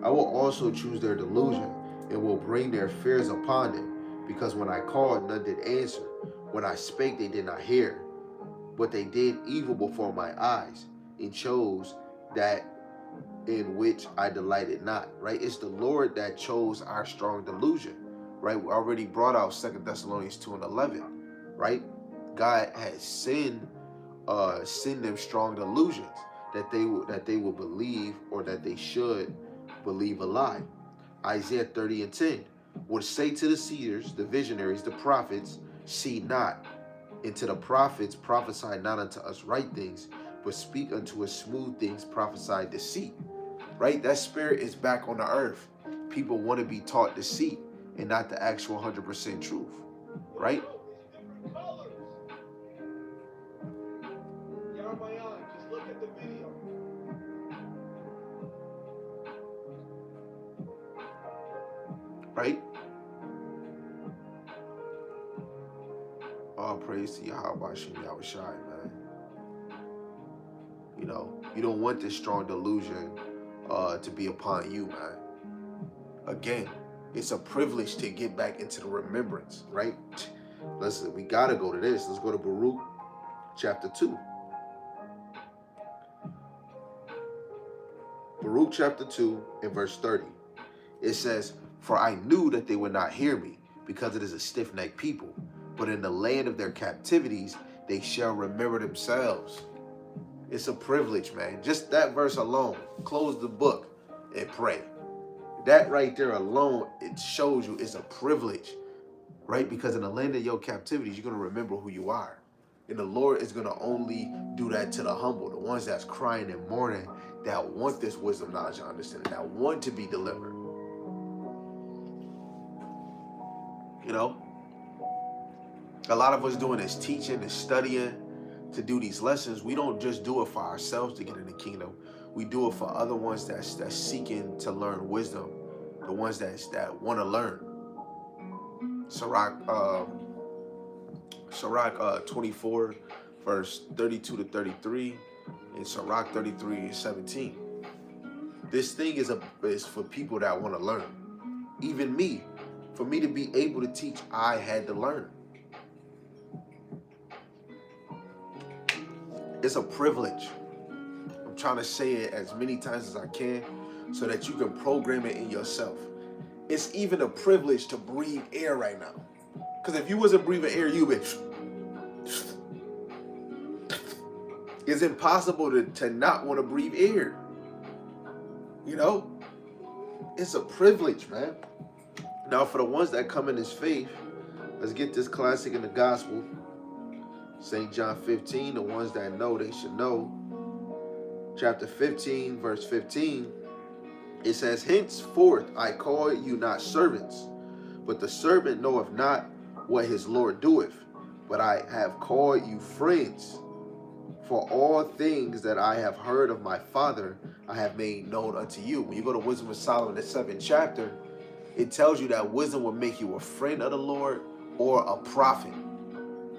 I will also choose their delusion and will bring their fears upon them. Because when I called, none did answer. When I spake, they did not hear. But they did evil before my eyes and chose that in which I delighted not, right? It's the Lord that chose our strong delusion, right? We already brought out 2 Thessalonians 2 and 11, right? God has send them strong delusions that they will believe, or that they should believe a lie. Isaiah 30 and 10 would say to the seers, the visionaries, the prophets, see not, and to the prophets prophesy not unto us right things, but speak unto us smooth things, prophesy deceit. Right? That spirit is back on the earth. People want to be taught deceit and not the actual 100% truth. Right? Just look at the video. Right? All praise to Yahweh Shem Shai, man. You know, you don't want this strong delusion to be upon you, man. Again, it's a privilege to get back into the remembrance, right? Listen, we gotta go to this. Let's go to Baruch chapter 2. Baruch chapter 2 and verse 30. It says, for I knew that they would not hear me, because it is a stiff-necked people. But in the land of their captivities, they shall remember themselves. It's a privilege, man. Just that verse alone. Close the book and pray. That right there alone, it shows you it's a privilege, right? Because in the land of your captivities, you're going to remember who you are. And the Lord is going to only do that to the humble, the ones that's crying and mourning, that want this wisdom, knowledge, and understanding, that want to be delivered. You know? A lot of us doing this teaching and studying to do these lessons. We don't just do it for ourselves to get in the kingdom. We do it for other ones that's seeking to learn wisdom, the ones that want to learn. Sirach 24, verse 32 to 33, and Sirach 33 and 17. This thing is for people that want to learn. Even me, for me to be able to teach, I had to learn. It's a privilege. I'm trying to say it as many times as I can so that you can program it in yourself. It's even a privilege to breathe air right now. Because if you wasn't breathing air, you'd be... It's impossible to not want to breathe air. You know? It's a privilege, man. Now, for the ones that come in this faith, let's get this classic in the gospel. St. John 15, the ones that know, they should know. Chapter 15, verse 15. It says, henceforth I call you not servants, but the servant knoweth not what his Lord doeth. But I have called you friends. For all things that I have heard of my Father, I have made known unto you. When you go to Wisdom of Solomon, the 7th chapter, it tells you that wisdom will make you a friend of the Lord or a prophet.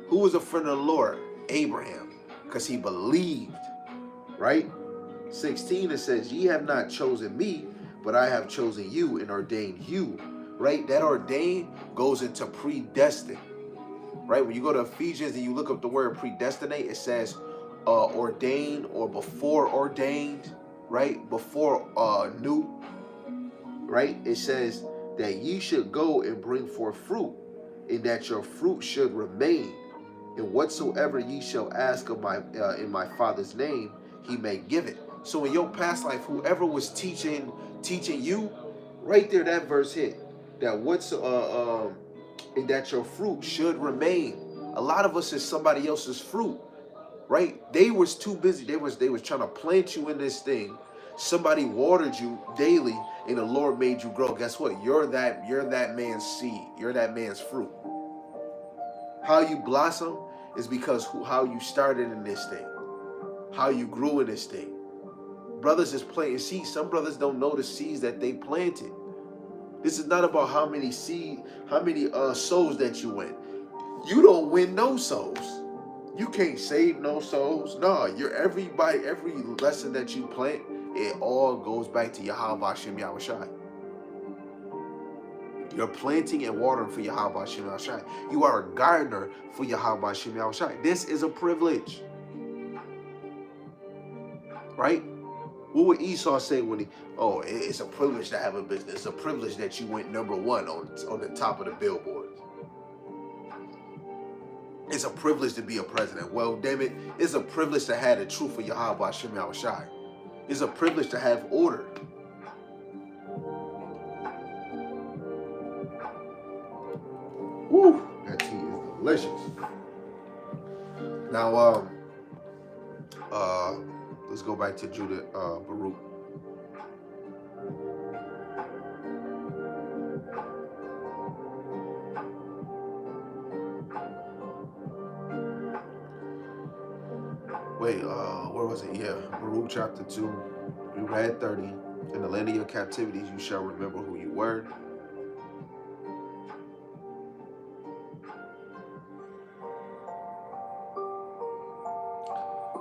Who was a friend of the Lord? Abraham, because he believed, right? 16, it says, ye have not chosen me, but I have chosen you and ordained you, right? That ordained goes into predestined, right? When you go to Ephesians and you look up the word predestinate, it says ordained or before ordained, right? Before new, right? It says that ye should go and bring forth fruit, and that your fruit should remain. And whatsoever ye shall ask of my in my Father's name, he may give it. So in your past life, whoever was teaching you, right there, that verse hit that and that your fruit should remain. A lot of us is somebody else's fruit, right? They was too busy. They was trying to plant you in this thing. Somebody watered you daily, and the Lord made you grow. Guess what? You're that man's seed. You're that man's fruit. How you blossom is because how you started in this thing, how you grew in this thing. Brothers is planting seeds. Some brothers don't know the seeds that they planted. This is not about how many souls that you win. You don't win no souls. You can't save no souls. No, every lesson that you plant, it all goes back to Yahweh Hashem Yahushai. You're planting and watering for Yahweh Hashem Yahushai. You are a gardener for Yahweh Hashem Yahushai. This is a privilege. Right? What would Esau say when it's a privilege to have a business. It's a privilege that you went number one on the top of the billboards. It's a privilege to be a president. Well, damn it, it's a privilege to have the truth of Yahweh Hashem Yahushai. It's a privilege to have order. Woo, that tea is delicious. Now, let's go back to Judah Baruch. Where was it? Yeah, Baruch chapter 2. We read 30. In the land of your captivities, you shall remember who you were.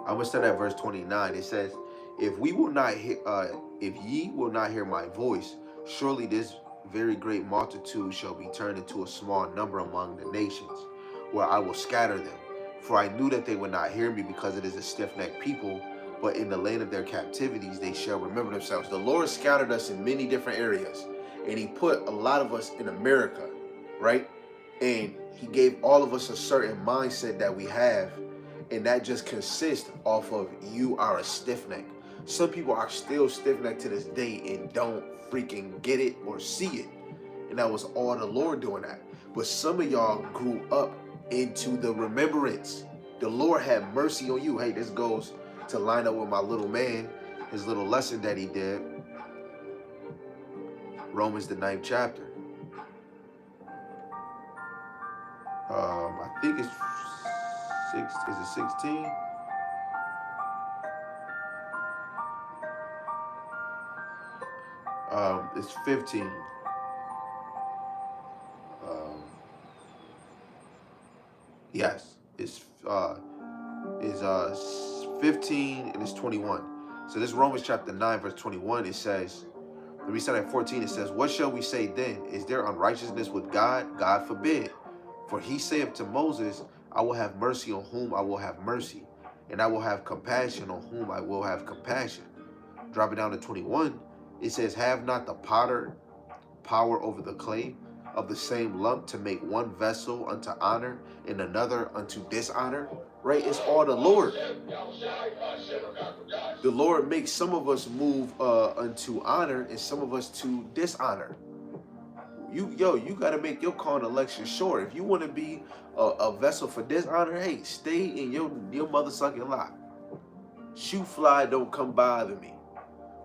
I'm gonna start at verse 29. It says, if ye will not hear my voice, surely this very great multitude shall be turned into a small number among the nations, where I will scatter them. For I knew that they would not hear me, because it is a stiff-necked people, but in the land of their captivities they shall remember themselves. The Lord scattered us in many different areas, and he put a lot of us in America, right? And he gave all of us a certain mindset that we have, and that just consists off of you are a stiff-neck. Some people are still stiff-necked to this day and don't freaking get it or see it. And that was all the Lord doing that. But some of y'all grew up into the remembrance. The Lord had mercy on you. Hey, this goes to line up with my little man, his little lesson that he did. Romans, the 9th chapter. I think it's 6, is it 16? It's 15. Yes, it's 15 and it's 21. So this Romans chapter 9 verse 21, it says, let me start at 14. It says, what shall we say then? Is there unrighteousness with God? God forbid. For he saith to Moses, I will have mercy on whom I will have mercy, and I will have compassion on whom I will have compassion. Drop it down to 21. It says, have not the potter power over the clay of the same lump to make one vessel unto honor and another unto dishonor? Right? It's all the Lord. The Lord makes some of us move unto honor and some of us to dishonor. You got to make your call and election sure. If you want to be a vessel for dishonor, hey, stay in your mother sucking lot. Shoe fly don't come bother me.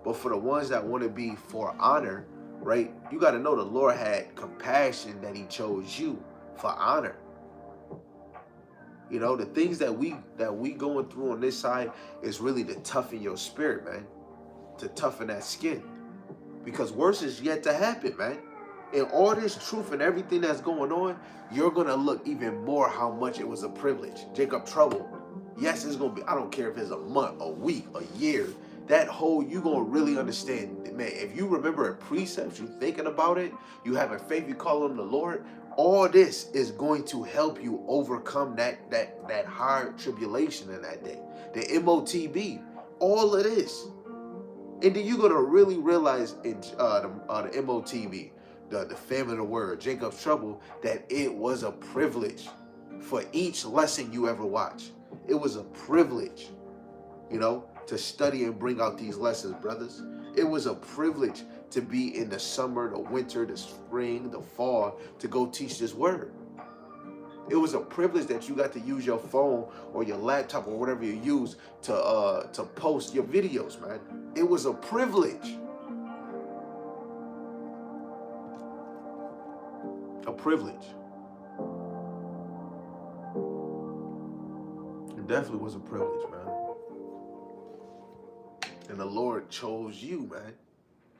But for the ones that want to be for honor, right, you got to know the Lord had compassion that he chose you for honor. You know, the things that we going through on this side is really to toughen your spirit, man, to toughen that skin, because worse is yet to happen, man. And all this truth and everything that's going on, you're going to look even more how much it was a privilege. Jacob Trouble. Yes, it's going to be, I don't care if it's a month, a week, a year. That whole, you're going to really understand, man, if you remember a precept, you thinking about it, you having faith, you call on the Lord, all this is going to help you overcome that hard tribulation in that day. The MOTB, all of this. And then you're going to really realize in the MOTB, the family of the word, Jacob's Trouble, that it was a privilege for each lesson you ever watch. It was a privilege, you know, to study and bring out these lessons, brothers. It was a privilege to be in the summer, the winter, the spring, the fall, to go teach this word. It was a privilege that you got to use your phone or your laptop or whatever you use to post your videos, man. It was a privilege. A privilege. It definitely was a privilege, man. And the Lord chose you, man.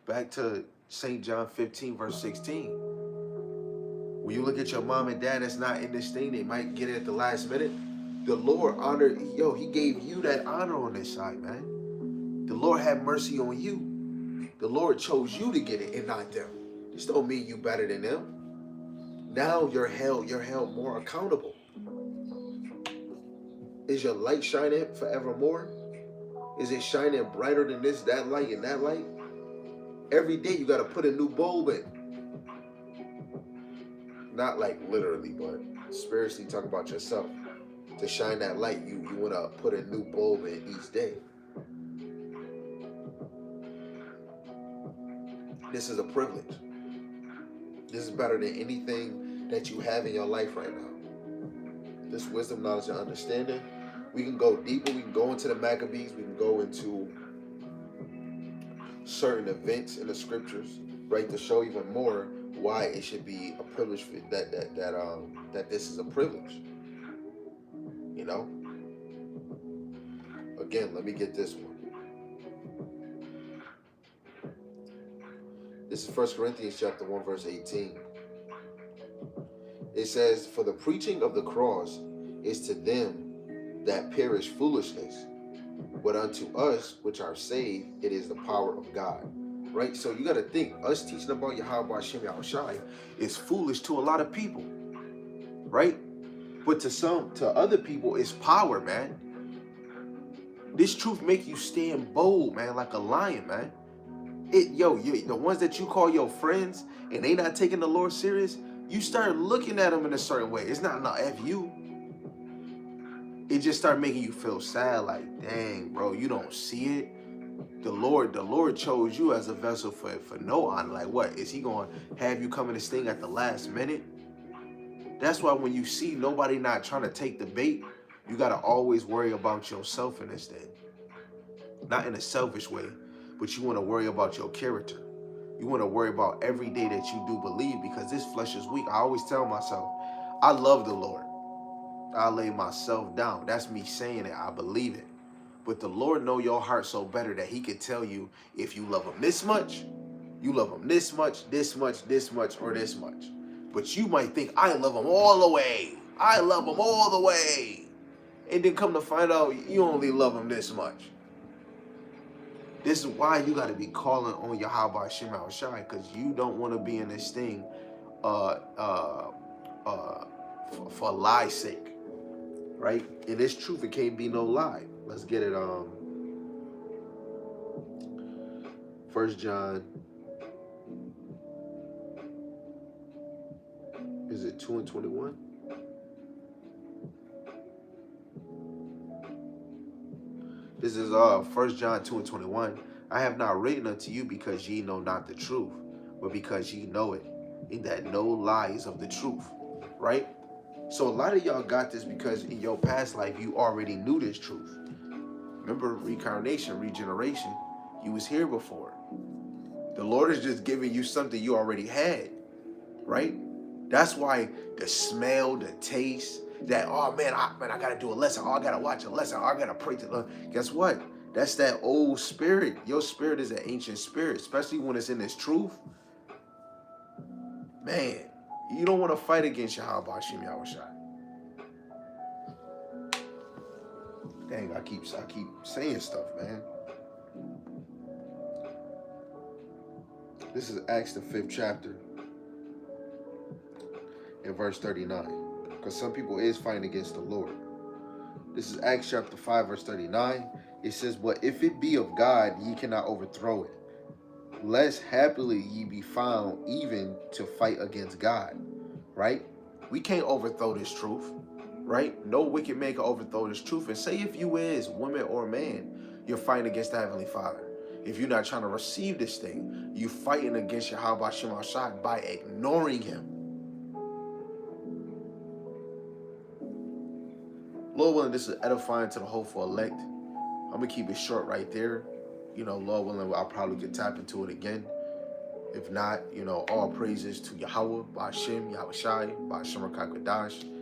Back to St. John 15, verse 16. When you look at your mom and dad that's not in this thing, they might get it at the last minute. The Lord honored, he gave you that honor on this side, man. The Lord had mercy on you. The Lord chose you to get it and not them. This don't mean you better than them. Now you're held more accountable. Is your light shining forevermore? Is it shining brighter than this, that light, and that light? Every day you got to put a new bulb in. Not like literally, but spiritually talking about yourself. To shine that light, you want to put a new bulb in each day. This is a privilege. This is better than anything that you have in your life right now. This wisdom, knowledge, and understanding. We can go deeper. We can go into the Maccabees. We can go into certain events in the scriptures, right, to show even more why it should be a privilege for that this is a privilege. You know? Again, let me get this one. This is 1 Corinthians chapter 1, verse 18. It says, for the preaching of the cross is to them that perish foolishness, but unto us which are saved, it is the power of God. Right? So you got to think, us teaching about Yahweh Shem Yahushai is foolish to a lot of people. Right? But to other people, it's power, man. This truth make you stand bold, man, like a lion, man. The ones that you call your friends and they not taking the Lord serious, you start looking at them in a certain way. It's not F you. It just start making you feel sad, like, dang, bro, you don't see it. The Lord chose you as a vessel for no honor. Like, what? Is he going to have you come in this thing at the last minute? That's why when you see nobody not trying to take the bait, you got to always worry about yourself in this thing. Not in a selfish way, but you want to worry about your character. You want to worry about every day that you do believe, because this flesh is weak. I always tell myself, I love the Lord. I lay myself down. That's me saying it. I believe it. But the Lord know your heart so better that he could tell you if you love him this much, you love him this much, this much, this much, or this much. But you might think, I love him all the way. I love him all the way. And then come to find out you only love him this much. This is why you got to be calling on Yahweh Shem Yahushai, because you don't want to be in this thing for lie's sake. Right? In this truth, it can't be no lie. Let's get it. 1 John. Is it 2:21? This is 1 John 2:21. I have not written unto you because ye know not the truth, but because ye know it, and that no lie is of the truth. Right? So a lot of y'all got this because in your past life you already knew this truth. Remember reincarnation, regeneration. You was here before. The Lord is just giving you something you already had. Right? That's why the smell, the taste, that, oh man, I gotta do a lesson. Oh, I gotta watch a lesson. Oh, I gotta pray to the Lord. Guess what? That's that old spirit. Your spirit is an ancient spirit, especially when it's in this truth. Man, you don't want to fight against Yahweh Hashem Yahushua. Dang, I keep saying stuff, man. This is Acts the 5th chapter. In verse 39, because some people is fighting against the Lord. This is Acts chapter 5 verse 39. It says, but if it be of God, ye cannot overthrow it, lest happily ye be found even to fight against God. Right? We can't overthrow this truth. Right? No wicked man can overthrow this truth. And say if you is woman or man, you're fighting against the Heavenly Father. If you're not trying to receive this thing, you fighting against Yahweh Shema Shai by ignoring him. Lord willing, this is edifying to the hopeful elect. I'm going to keep it short right there. You know, Lord willing, I'll probably get tap into it again. If not, you know, all praises to Yahweh, Ba'ashem, Yahweh Shai, Ba'ashem Rakakadash.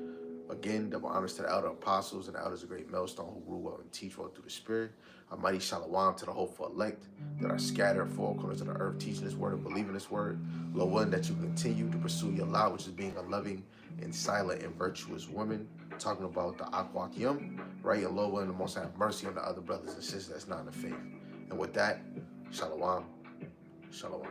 Again, double honors to the elder apostles and the elders of great millstone who rule well and teach well through the Spirit. A mighty shalom to the hopeful elect that are scattered four corners of the earth, teaching this word and believing this word. Lord willing, that you continue to pursue your law, which is being a loving and silent and virtuous woman. Talking about the Akwak Yum, right? And Lord willing, the Most have mercy on the other brothers and sisters that's not in the faith. And with that, shalom, shalom.